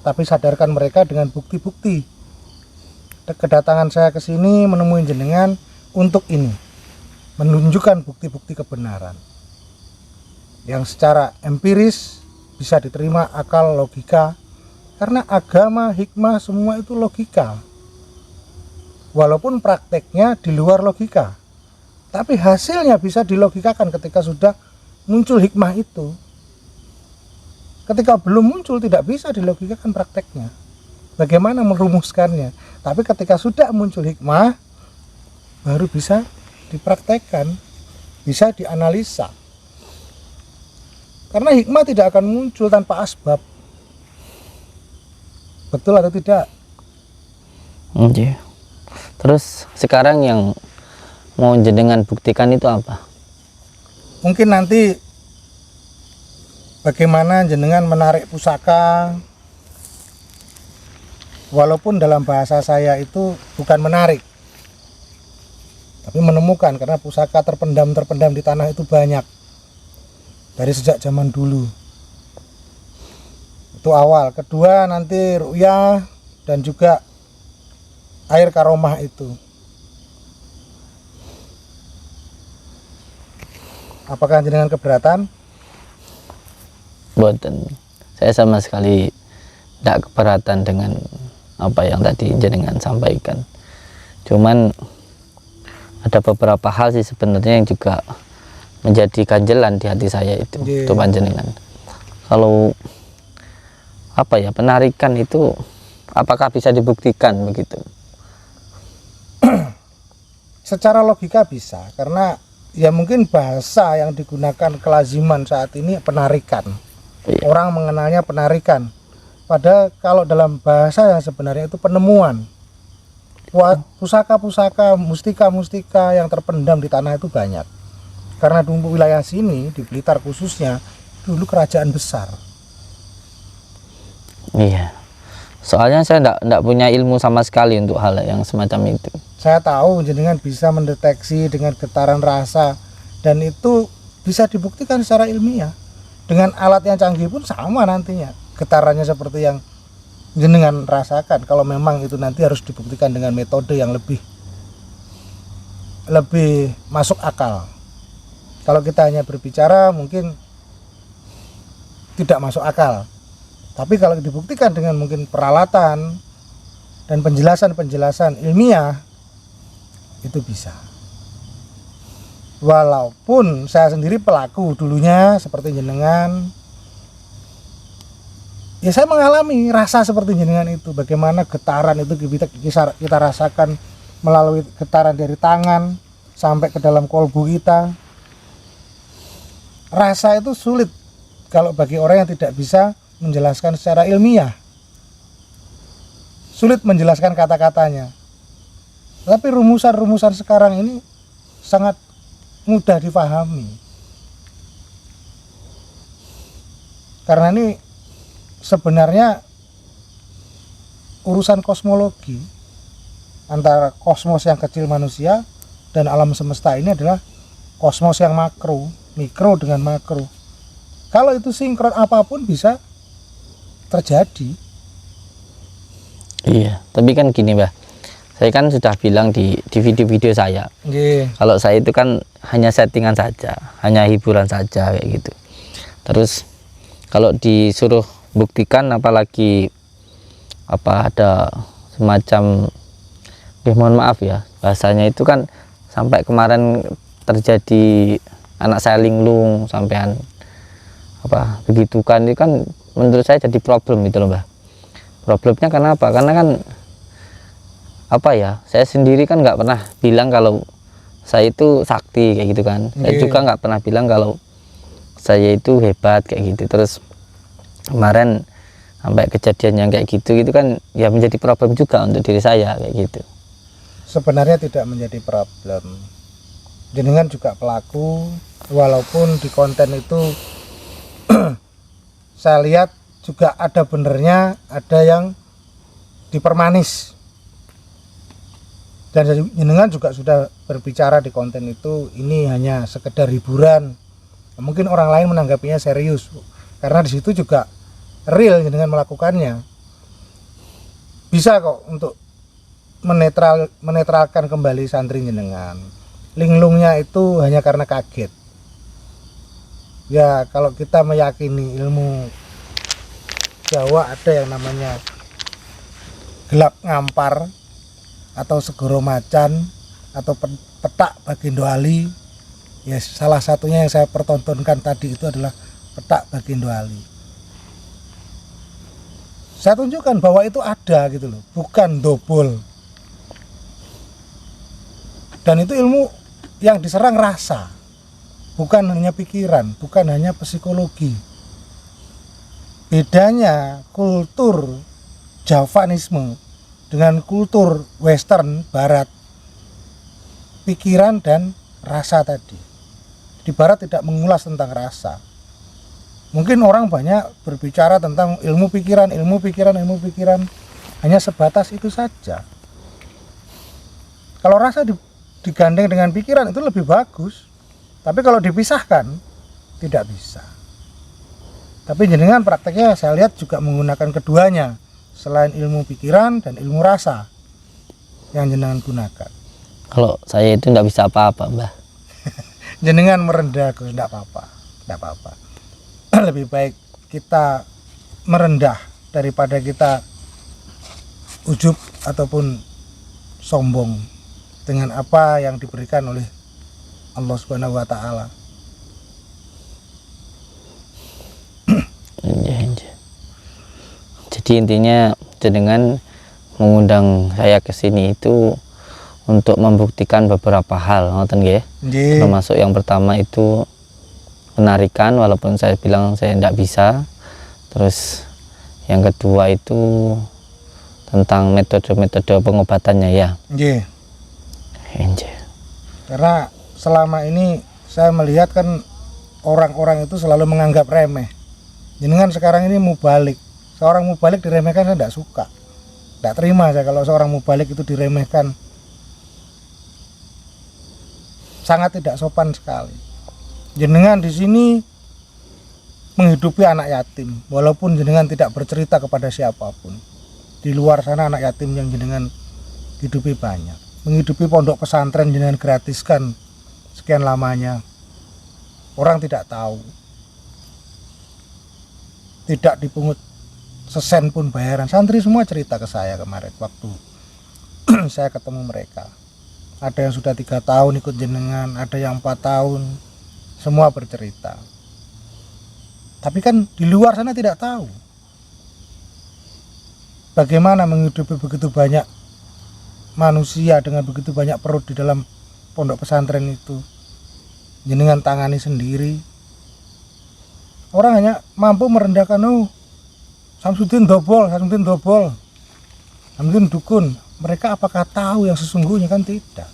tapi sadarkan mereka dengan bukti-bukti. Kedatangan saya ke sini menemui jenengan untuk ini, menunjukkan bukti-bukti kebenaran. yang secara empiris bisa diterima, akal, logika. Karena agama, hikmah, semua itu logika. Walaupun prakteknya di luar logika, tapi hasilnya bisa dilogikakan ketika sudah muncul hikmah itu. Ketika belum muncul tidak bisa dilogikakan prakteknya. Bagaimana merumuskannya? Tapi ketika sudah muncul hikmah, baru bisa dipraktekkan, bisa dianalisa. Karena hikmah tidak akan muncul tanpa asbab. Betul atau tidak? Iya. Terus sekarang yang mau jenengan buktikan itu apa? Mungkin nanti bagaimana jenengan menarik pusaka, walaupun dalam bahasa saya itu bukan menarik, tapi menemukan, karena pusaka terpendam di tanah itu banyak dari sejak zaman dulu. Itu awal. Kedua nanti ru'yah dan juga air karomah itu. Apakah jenengan keberatan? Boten. Saya sama sekali tidak keberatan dengan apa yang tadi jenengan sampaikan. Cuman ada beberapa hal sih sebenarnya yang juga menjadi ganjelan di hati saya itu, untuk panjenengan. Kalau apa ya, penarikan itu apakah bisa dibuktikan begitu? Secara logika bisa, karena ya mungkin bahasa yang digunakan kelaziman saat ini penarikan. Iya. Orang mengenalnya penarikan. Padahal kalau dalam bahasa yang sebenarnya itu penemuan. Pusaka-pusaka, mustika-mustika yang terpendam di tanah itu banyak. Karena dulu wilayah sini, di Blitar khususnya, dulu kerajaan besar. Iya. Soalnya saya enggak punya ilmu sama sekali untuk hal yang semacam itu. Saya tahu jenengan bisa mendeteksi dengan getaran rasa, dan itu bisa dibuktikan secara ilmiah. Dengan alat yang canggih pun sama nantinya. Getarannya seperti yang jenengan rasakan. Kalau memang itu nanti harus dibuktikan dengan metode yang lebih masuk akal. Kalau kita hanya berbicara mungkin tidak masuk akal. Tapi kalau dibuktikan dengan mungkin peralatan dan penjelasan ilmiah, itu bisa. Walaupun saya sendiri pelaku dulunya seperti jenengan, ya saya mengalami rasa seperti jenengan itu. Bagaimana getaran itu kita rasakan melalui getaran dari tangan sampai ke dalam kolbu kita. Rasa itu sulit kalau bagi orang yang tidak bisa menjelaskan secara ilmiah. Sulit menjelaskan kata-katanya. Tapi rumusan-rumusan sekarang ini sangat mudah dipahami. Karena ini sebenarnya urusan kosmologi antara kosmos yang kecil manusia dan alam semesta ini adalah kosmos yang makro, mikro dengan makro. Kalau itu sinkron, apapun bisa terjadi. Iya, tapi kan gini Mbah, saya kan sudah bilang di video-video saya, kalau saya itu kan hanya settingan saja, hanya hiburan saja kayak gitu. Terus kalau disuruh buktikan, apalagi ada semacam, mohon maaf ya bahasanya itu kan, sampai kemarin terjadi anak saya linglung sampean begitu kan, itu kan menurut saya jadi problem gitu loh Mbah. Problemnya karena apa? Karena kan saya sendiri kan nggak pernah bilang kalau saya itu sakti kayak gitu kan. Saya juga nggak pernah bilang kalau saya itu hebat kayak gitu. Terus kemarin sampai kejadian yang kayak gitu kan ya menjadi problem juga untuk diri saya kayak gitu. Sebenarnya tidak menjadi problem. Jenengan juga pelaku, walaupun di konten itu saya lihat juga ada benernya, ada yang dipermanis. Dan jenengan juga sudah berbicara di konten itu, ini hanya sekedar hiburan. Mungkin orang lain menanggapinya serius, karena di situ juga real jenengan melakukannya. Bisa kok untuk menetralkan kembali santri jenengan. Linglungnya itu hanya karena kaget. Ya kalau kita meyakini ilmu Jawa ada yang namanya gelap ngampar atau segoro macan atau petak Bagindo Ali, ya salah satunya yang saya pertontonkan tadi itu adalah petak Bagindo Ali. Saya tunjukkan bahwa itu ada gitu loh, bukan dobol. Dan itu ilmu yang diserang rasa, bukan hanya pikiran, bukan hanya psikologi. Bedanya kultur Javanisme dengan kultur Western Barat, pikiran dan rasa tadi. Di Barat tidak mengulas tentang rasa. Mungkin orang banyak berbicara tentang ilmu pikiran, hanya sebatas itu saja. Kalau rasa digandeng dengan pikiran itu lebih bagus, tapi kalau dipisahkan tidak bisa. Tapi jenengan prakteknya saya lihat juga menggunakan keduanya, selain ilmu pikiran dan ilmu rasa yang jenengan gunakan. Kalau saya itu nggak bisa apa-apa, Mbah. Jenengan merendah, tidak apa-apa. Lebih baik kita merendah daripada kita ujub ataupun sombong dengan apa yang diberikan oleh Allah Subhanahu wa taala. Jadi intinya jenengan mengundang saya ke sini itu untuk membuktikan beberapa hal, ngoten nggih. Termasuk yang pertama itu penarikan, walaupun saya bilang saya tidak bisa. Terus yang kedua itu tentang metode-metode pengobatannya ya. Nggih. Nggih. Karena selama ini saya melihat kan orang-orang itu selalu menganggap remeh. Jenengan sekarang ini mubalik. Seorang mubalik diremehkan saya tidak suka. Tidak terima saya kalau seorang mubalik itu diremehkan. Sangat tidak sopan sekali. Jenengan di sini menghidupi anak yatim, walaupun jenengan tidak bercerita kepada siapapun. Di luar sana anak yatim yang jenengan hidupi banyak. Menghidupi pondok pesantren jenengan gratiskan sekian lamanya. Orang tidak tahu. Tidak dipungut sesen pun bayaran. Santri semua cerita ke saya kemarin waktu saya ketemu mereka. Ada yang sudah 3 tahun ikut jenengan, ada yang 4 tahun, semua bercerita. Tapi kan di luar sana tidak tahu bagaimana menghidupi begitu banyak manusia dengan begitu banyak perut di dalam pondok pesantren itu. Jenengan tangani sendiri. Orang hanya mampu merendahkan, Samsudin dobol, Samsudin dukun. Mereka apakah tahu yang sesungguhnya? Kan tidak.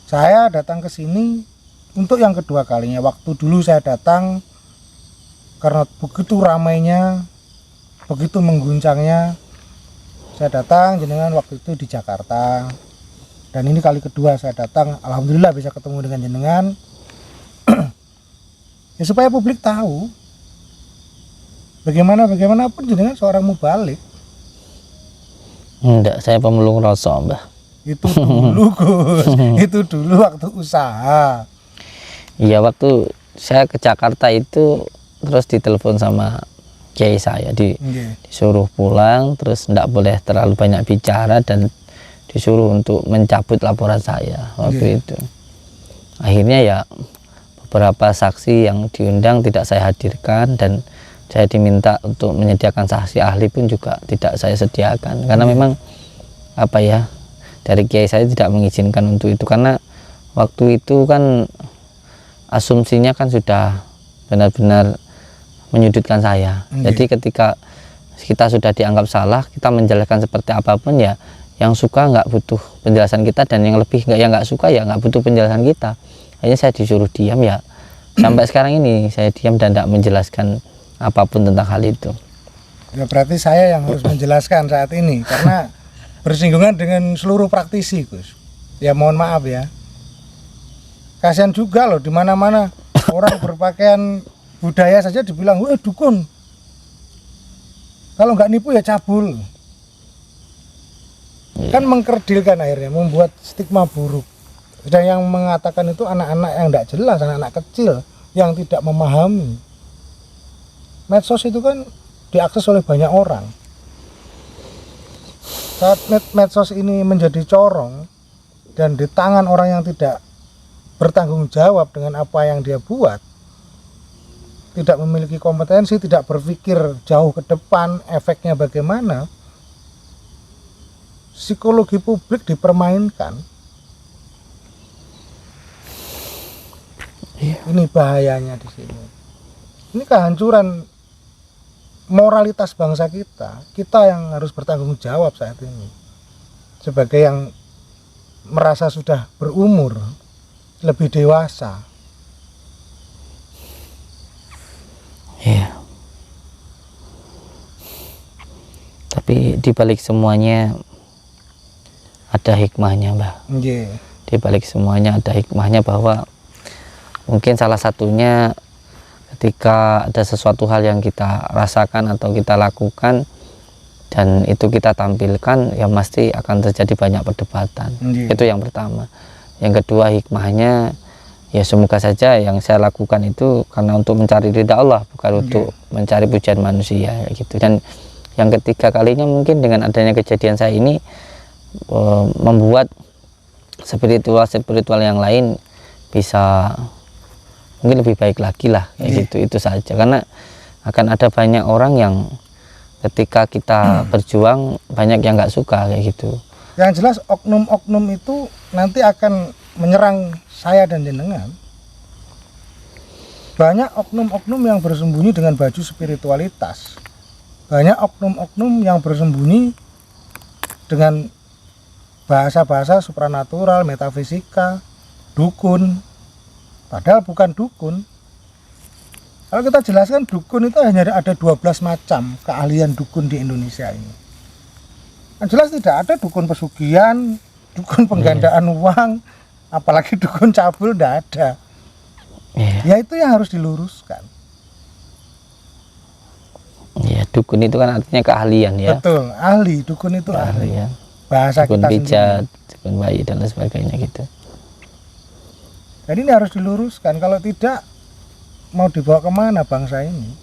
Saya datang ke sini untuk yang kedua kalinya. Waktu dulu saya datang karena begitu ramainya, begitu mengguncangnya, saya datang jenengan waktu itu di Jakarta. Dan ini kali kedua saya datang, alhamdulillah bisa ketemu dengan jenengan. Ya supaya publik tahu bagaimanapun jenengan seorang mubalik. Enggak, saya pemulung rasa, Mbah. Itu dulu Gus. Itu dulu waktu usaha. Iya, waktu saya ke Jakarta itu terus ditelepon sama kiai saya disuruh pulang, terus enggak boleh terlalu banyak bicara dan disuruh untuk mencabut laporan saya waktu itu. Akhirnya ya beberapa saksi yang diundang tidak saya hadirkan, dan saya diminta untuk menyediakan saksi ahli pun juga tidak saya sediakan, karena memang apa ya, dari kiai saya tidak mengizinkan untuk itu, karena waktu itu kan asumsinya kan sudah benar-benar menyudutkan saya. Jadi ketika kita sudah dianggap salah, kita menjelaskan seperti apapun ya, yang suka nggak butuh penjelasan kita, dan yang lebih nggak suka ya nggak butuh penjelasan kita. Akhirnya saya disuruh diam ya, sampai sekarang ini saya diam dan tidak menjelaskan apapun tentang hal itu. Ya berarti saya yang harus menjelaskan saat ini, karena bersinggungan dengan seluruh praktisi, Gus. Ya mohon maaf ya. Kasihan juga loh, di mana-mana orang berpakaian budaya saja dibilang, "Wah, dukun." Kalau nggak nipu ya cabul. Kan mengkerdilkan akhirnya, membuat stigma buruk. Dan yang mengatakan itu anak-anak yang tidak jelas, anak-anak kecil yang tidak memahami. Medsos itu kan diakses oleh banyak orang. Saat medsos ini menjadi corong dan di tangan orang yang tidak bertanggung jawab dengan apa yang dia buat, tidak memiliki kompetensi, tidak berpikir jauh ke depan, efeknya bagaimana, psikologi publik dipermainkan. Ini bahayanya di sini. Ini kehancuran moralitas bangsa kita. Kita yang harus bertanggung jawab saat ini. Sebagai yang merasa sudah berumur, lebih dewasa. Iya. Tapi di balik semuanya ada hikmahnya, Mbah. Yeah. Di balik semuanya ada hikmahnya, bahwa mungkin salah satunya ketika ada sesuatu hal yang kita rasakan atau kita lakukan dan itu kita tampilkan, ya pasti akan terjadi banyak perdebatan. Itu yang pertama. Yang kedua, hikmahnya ya semoga saja yang saya lakukan itu karena untuk mencari ridha Allah, bukan untuk mencari pujian manusia gitu. Dan yang ketiga kalinya, mungkin dengan adanya kejadian saya ini membuat spiritual yang lain bisa mungkin lebih baik lagi lah kayak gitu. Itu saja, karena akan ada banyak orang yang ketika kita berjuang banyak yang nggak suka kayak gitu. Yang jelas oknum-oknum itu nanti akan menyerang saya dan jenengan. Banyak oknum-oknum yang bersembunyi dengan baju spiritualitas. Banyak oknum-oknum yang bersembunyi dengan bahasa-bahasa supranatural, metafisika, dukun. Padahal bukan dukun. Kalau kita jelaskan, dukun itu hanya ada 12 macam keahlian dukun di Indonesia ini. Yang jelas tidak ada dukun pesugihan, dukun penggandaan uang, apalagi dukun cabul, tidak ada. Ya itu yang harus diluruskan. Ya, dukun itu kan artinya keahlian ya. Betul, ahli, dukun itu ahli. Ya. Bahasa dukun kita pijat, sendiri. dukun bayi dan lain sebagainya gitu. Jadi ini harus diluruskan, kalau tidak mau dibawa kemana bangsa ini?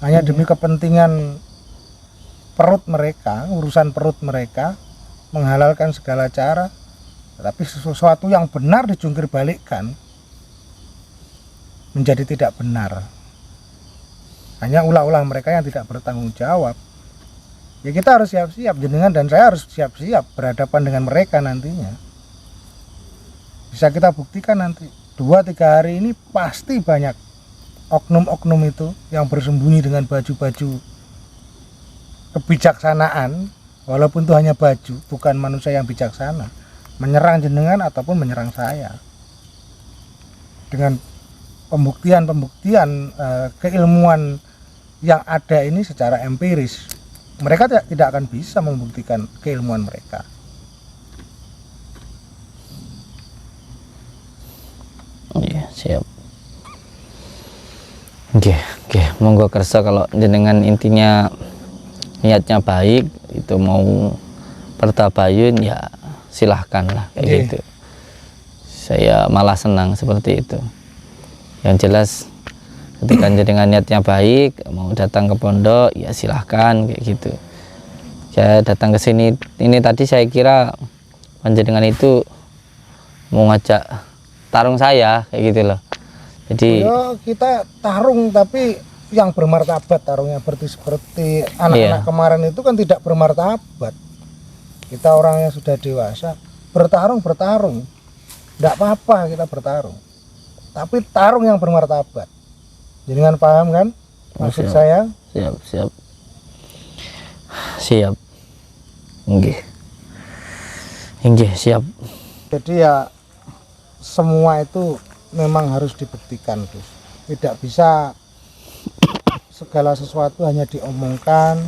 Hanya demi kepentingan perut mereka, urusan perut mereka, menghalalkan segala cara, tapi sesuatu yang benar dijungkir balikkan menjadi tidak benar. Hanya ulah-ulah mereka yang tidak bertanggung jawab. Ya kita harus siap-siap, jenengan dan saya harus siap-siap berhadapan dengan mereka nantinya. Bisa kita buktikan nanti 2-3 hari ini pasti banyak oknum-oknum itu yang bersembunyi dengan baju-baju kebijaksanaan, walaupun itu hanya baju, bukan manusia yang bijaksana, menyerang jenengan ataupun menyerang saya. Dengan pembuktian keilmuan yang ada ini secara empiris, mereka tidak akan bisa membuktikan keilmuan mereka. Iya, siap. Oke, monggo kersa kalau jenengan intinya niatnya baik, itu mau pertabayun ya silahkan lah kayak gitu. Saya malah senang seperti itu. Yang jelas ketika jenengan niatnya baik, mau datang ke pondok ya silahkan kayak gitu. Saya datang ke sini ini tadi saya kira panjenengan itu mau ngajak tarung saya kayak gitu loh. Jadi kita tarung tapi yang bermartabat tarungnya, seperti anak-anak kemarin itu kan tidak bermartabat. Kita orang yang sudah dewasa bertarung, tidak apa-apa kita bertarung, tapi tarung yang bermartabat. Jangan paham kan maksud saya? Siap. Nggih, siap. Jadi ya semua itu memang harus dibuktikan, Gus. Tidak bisa segala sesuatu hanya diomongkan,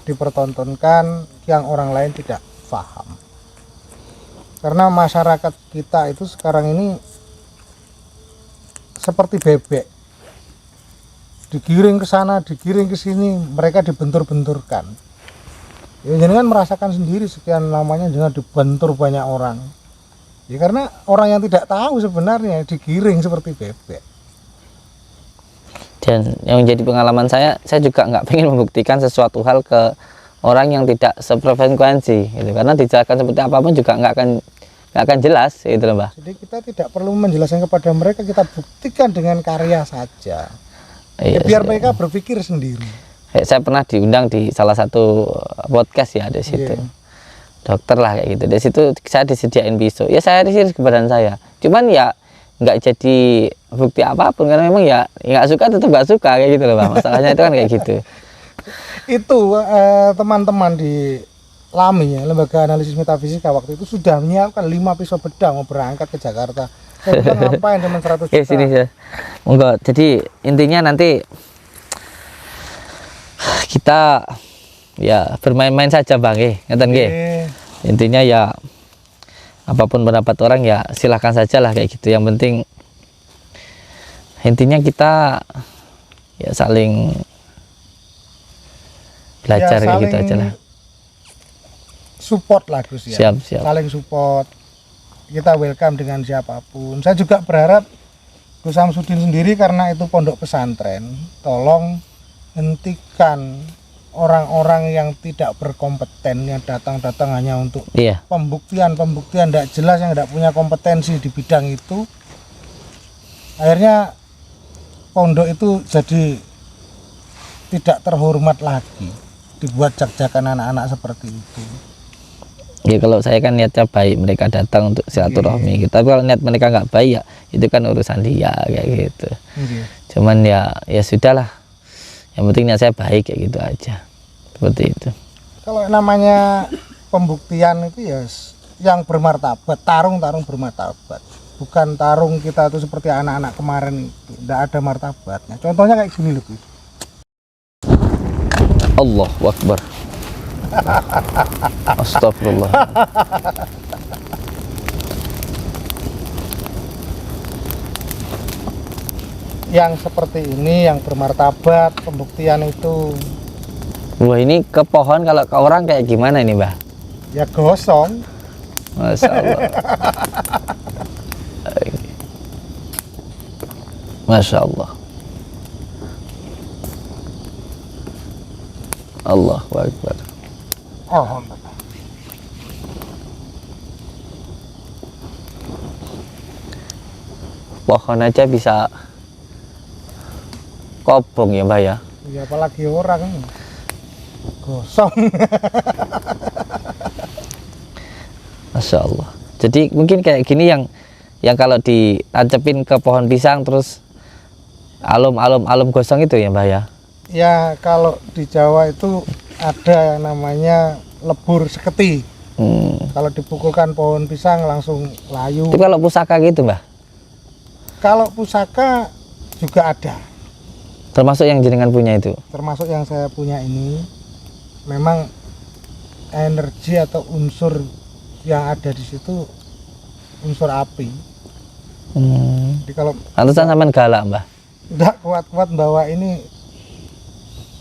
dipertontonkan yang orang lain tidak paham. Karena masyarakat kita itu sekarang ini seperti bebek, digiring ke sana, digiring ke sini, mereka dibentur-benturkan. Ya, jangan merasakan sendiri sekian lamanya jangan dibentur banyak orang. Ya karena orang yang tidak tahu sebenarnya digiring seperti bebek. Dan yang menjadi pengalaman saya juga nggak pengen membuktikan sesuatu hal ke orang yang tidak sefrekuensi gitu. Karena dijelaskan seperti apapun juga nggak akan jelas gitu loh, Mbah. Jadi kita tidak perlu menjelaskan kepada mereka, kita buktikan dengan karya saja. Iya, Ya, biar mereka berpikir sendiri. saya pernah diundang di salah satu podcast ya di situ. Iya. Dokter lah kayak gitu. Di situ saya disediain pisau. Ya saya risih ke badan saya. Cuman ya nggak jadi bukti apapun karena memang ya nggak suka tetap nggak suka kayak gitu loh, Bang. Masalahnya itu kan kayak gitu. Itu teman-teman di LAMI ya, Lembaga Analisis Metafisika waktu itu sudah menyiapkan 5 pisau bedah mau berangkat ke Jakarta. Saya bilang ngapain dengan 100 juta? Oke, sini ya. Monggo. Jadi intinya nanti kita ya bermain-main saja, Bang. Ngeten nggih. Intinya ya apapun pendapat orang ya silahkan saja lah kayak gitu. Yang penting intinya kita ya saling belajar Ya, kayak gitu aja lah. Support lah Gus ya. Siap, siap. Saling support. Kita welcome dengan siapapun. Saya juga berharap Gus Samsudin sendiri karena itu pondok pesantren, tolong hentikan orang-orang yang tidak berkompeten yang datang-datang hanya untuk Iya. pembuktian tidak jelas, yang tidak punya kompetensi di bidang itu. Akhirnya pondok itu jadi tidak terhormat lagi, dibuat jak-jakan anak-anak seperti itu. Ya kalau saya kan niatnya baik, mereka datang untuk silaturahmi gitu. Tapi kalau niat mereka nggak baik ya itu kan urusan dia kayak gitu. Cuman ya sudahlah. Yang penting niat saya baik kayak gitu aja. Seperti itu. Kalau namanya pembuktian itu ya yang bermartabat, tarung bermartabat. Bukan tarung kita tuh seperti anak-anak kemarin itu, tidak ada martabatnya. Contohnya kayak gini loh, Gus. Allahu Akbar. Astagfirullah. Yang seperti ini yang bermartabat, pembuktian itu Wah, ini ke pohon, kalau ke orang kayak gimana ini, Mbah? ya gosong. Masya Allah. Masya Allah. Allahu Akbar. Alhamdulillah. Pohon aja bisa kobong ya, Mbah ya. Ya apalagi orang gosong. Masya Allah. Jadi mungkin kayak gini yang kalau ditancapin ke pohon pisang terus alum gosong itu ya, Mbah ya. Ya kalau di Jawa itu ada yang namanya lebur seketi. Kalau dipukulkan pohon pisang langsung layu. Itu kalau pusaka gitu, Mbah. Kalau pusaka juga ada. Termasuk yang jenengan punya itu. Termasuk yang saya punya ini memang energi atau unsur yang ada di situ unsur api. Jadi kalau Pantesan sampean galak, Mbah. tidak kuat-kuat bawa ini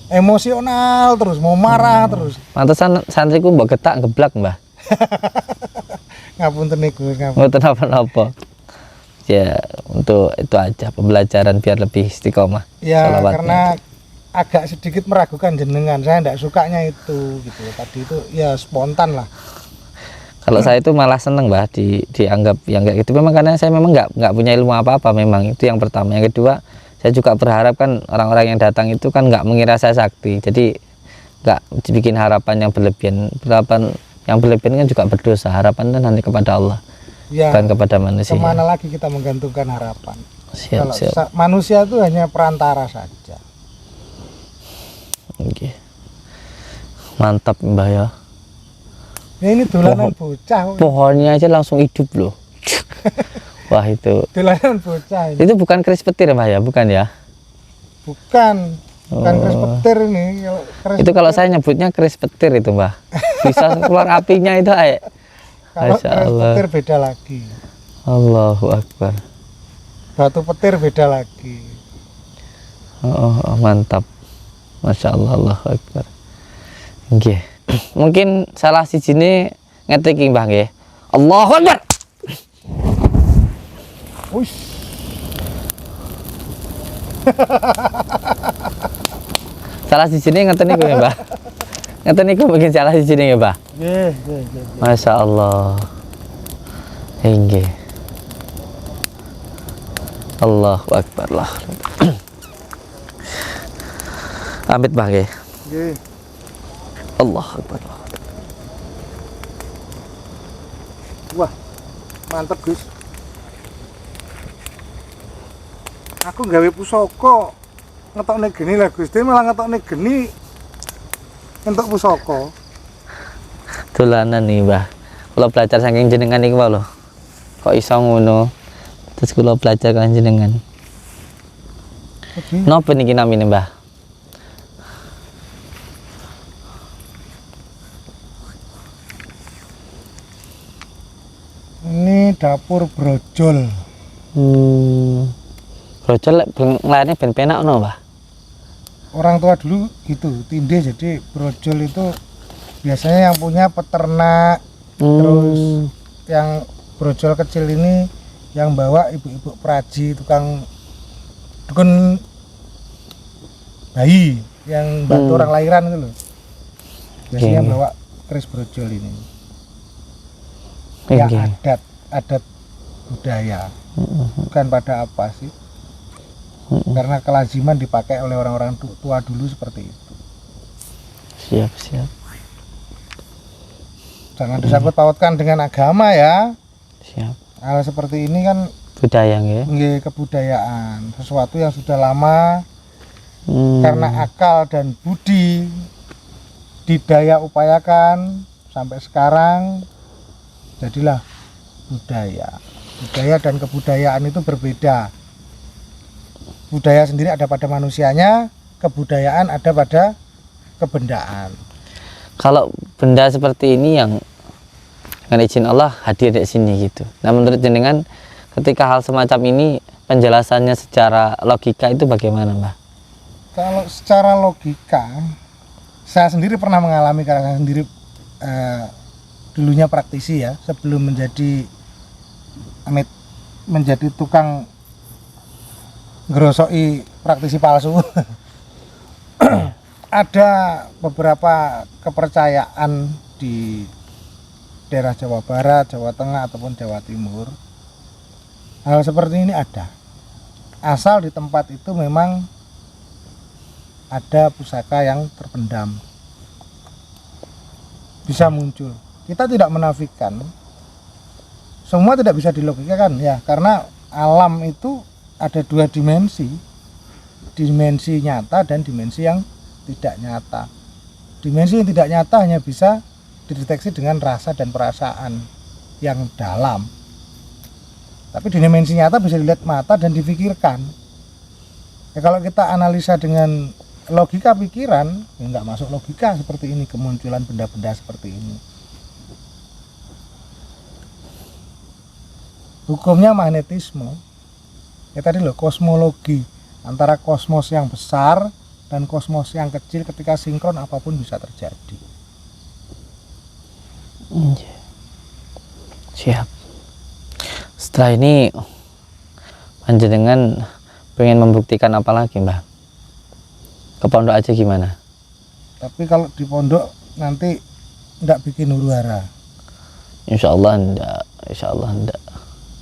emosional terus, mau marah terus. Pantesan santriku mbok getak geblak, Mbah. Ngapunten niku, ngapunten. Mboten apa-apa. Ya, untuk itu aja pembelajaran biar lebih istiqomah. Ya Sholawatnya. karena agak sedikit meragukan jenengan, saya tidak sukanya itu gitu. Tadi itu ya spontan lah. Kalau saya itu malah seneng, Mbah, dianggap yang kayak gitu. Memang karena saya memang nggak punya ilmu apa-apa, memang itu yang pertama. Yang kedua, saya juga berharap kan orang-orang yang datang itu kan nggak mengira saya sakti. Jadi nggak bikin harapan yang berlebihan. Harapan yang berlebihan kan juga berdosa. Harapan kan hanya kepada Allah, Ya bukan kepada manusia. kemana lagi kita menggantungkan harapan? Siap, Kalau siap. manusia itu hanya perantara saja. Oke. Mantap, Mbah ya. Ya ini dolanan bocah. Pohonnya aja langsung hidup loh. Wah, itu Dolanan bocah ini. itu bukan keris petir, Mbah ya, bukan ya? Bukan keris petir ini. Itu kalau saya nyebutnya keris petir itu, Mbah. Bisa keluar apinya itu, Kalau Masya keris Allah. petir beda lagi. Allahu Akbar. Batu petir beda lagi. Oh, mantap. Masya Allah, Allahu Akbar. Nggih. Mungkin salah sijine ngetik Mbah nggih. Allahu Akbar. Wush. Salah di sini ngeten niku ya, Mbah. Ngeten niku mungkin salah di sini ya, Mbah. Nggih. Masya Allah. Inggih. Allahu Akbar lah. Amit Mbah nggih. Nggih. Allahu Akbar. Wah, mantep Gus. Aku gawe pusaka ngetokne geni lah Gus. Dia malah ngetokne geni entuk pusaka. Dolanan nih Mbah. Kula belajar saking jenengan niku wae lho. Kok iso ngono? Terus kula belajar kan jenengan. Oke. Napa niki namine Mbah? Ini dapur brojol. Brojol lek nglayarne ben penak ono, Mbah. Orang tua dulu gitu, tindih. Jadi brojol itu biasanya yang punya peternak. Terus yang brojol kecil ini yang bawa ibu-ibu peraji, tukang dukun bayi yang bantu orang lahiran itu loh. Biasanya Oke. bawa keris brojol ini. Ya Oke. adat budaya. Bukan pada apa sih? Karena kelaziman dipakai oleh orang-orang tua dulu seperti itu. Siap. Jangan disangkut pautkan dengan agama ya. Siap. Hal seperti ini kan Budaya nggih. nggih kebudayaan, sesuatu yang sudah lama karena akal dan budi didaya upayakan sampai sekarang jadilah budaya. Budaya dan kebudayaan itu berbeda. Budaya sendiri ada pada manusianya, kebudayaan ada pada kebendaan. Kalau benda seperti ini yang dengan izin Allah hadir di sini gitu. Nah, menurut jenengan ketika hal semacam ini penjelasannya secara logika itu bagaimana, Mbah? Kalau secara logika, saya sendiri pernah mengalami karena saya sendiri dulunya praktisi ya, sebelum menjadi tukang ngerosoi praktisi palsu. Ada beberapa kepercayaan di daerah Jawa Barat, Jawa Tengah ataupun Jawa Timur. Hal seperti ini ada. Asal di tempat itu memang ada pusaka yang terpendam. Bisa muncul. Kita tidak menafikan. Semua tidak bisa dilogikakan ya, karena alam itu ada dua dimensi. Dimensi nyata dan dimensi yang tidak nyata. Dimensi yang tidak nyata hanya bisa dideteksi dengan rasa dan perasaan yang dalam. Tapi di dimensi nyata bisa dilihat mata dan difikirkan. Ya, kalau kita analisa dengan logika pikiran, ya nggak masuk logika seperti ini, kemunculan benda-benda seperti ini. Hukumnya magnetisme. Ya tadi loh, kosmologi antara kosmos yang besar dan kosmos yang kecil, ketika sinkron apapun bisa terjadi. Siap. Setelah ini panjenengan pengen membuktikan apa lagi, Mbah? Ke pondok aja gimana? Tapi kalau di pondok nanti enggak bikin huru hara. Insya Allah enggak. Insya Allah enggak.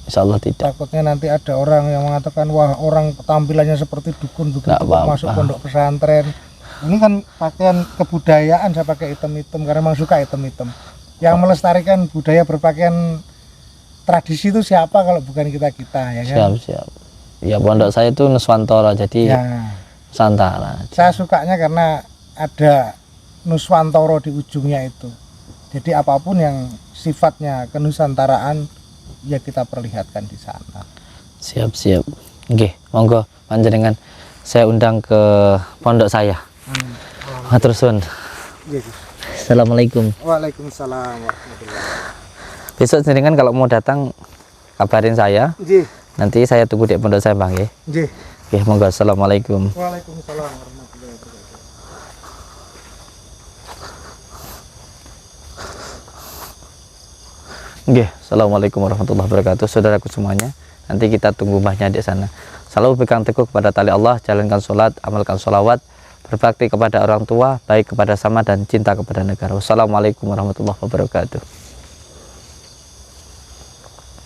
Insya Allah tidak. Takutnya nanti ada orang yang mengatakan, wah orang tampilannya seperti dukun begitu Nggak apa-apa. masuk pondok pesantren. Ini kan pakaian kebudayaan, saya pakai hitam-hitam karena memang suka hitam-hitam. Yang melestarikan budaya berpakaian tradisi itu siapa kalau bukan kita-kita ya kan? Siap. Ya pondok saya itu Nuswantoro, jadi Ya, Nusantara. saya sukanya karena ada Nuswantoro di ujungnya itu. Jadi apapun yang sifatnya kenusantaraan ya kita perlihatkan di sana. Siap. Oke, monggo panjenengan saya undang ke pondok saya. Matur suwun. Yes. Assalamualaikum. Waalaikumsalam warahmatullahi. Besok jenengan kalau mau datang kabarin saya. Nggih. Nanti saya tunggu di pondok saya, Bang, nggih. Nggih. Oke, monggo. Assalamualaikum. Waalaikumsalam warahmatullahi wabarakatuh. Nggih, assalamualaikum warahmatullahi wabarakatuh. Saudaraku semuanya, Nanti kita tunggu mbahnya di sana. Selalu pegang teguh kepada tali Allah, jalankan sholat, amalkan sholawat, berbakti kepada orang tua, baik kepada sama dan cinta kepada negara. Wassalamualaikum warahmatullahi wabarakatuh.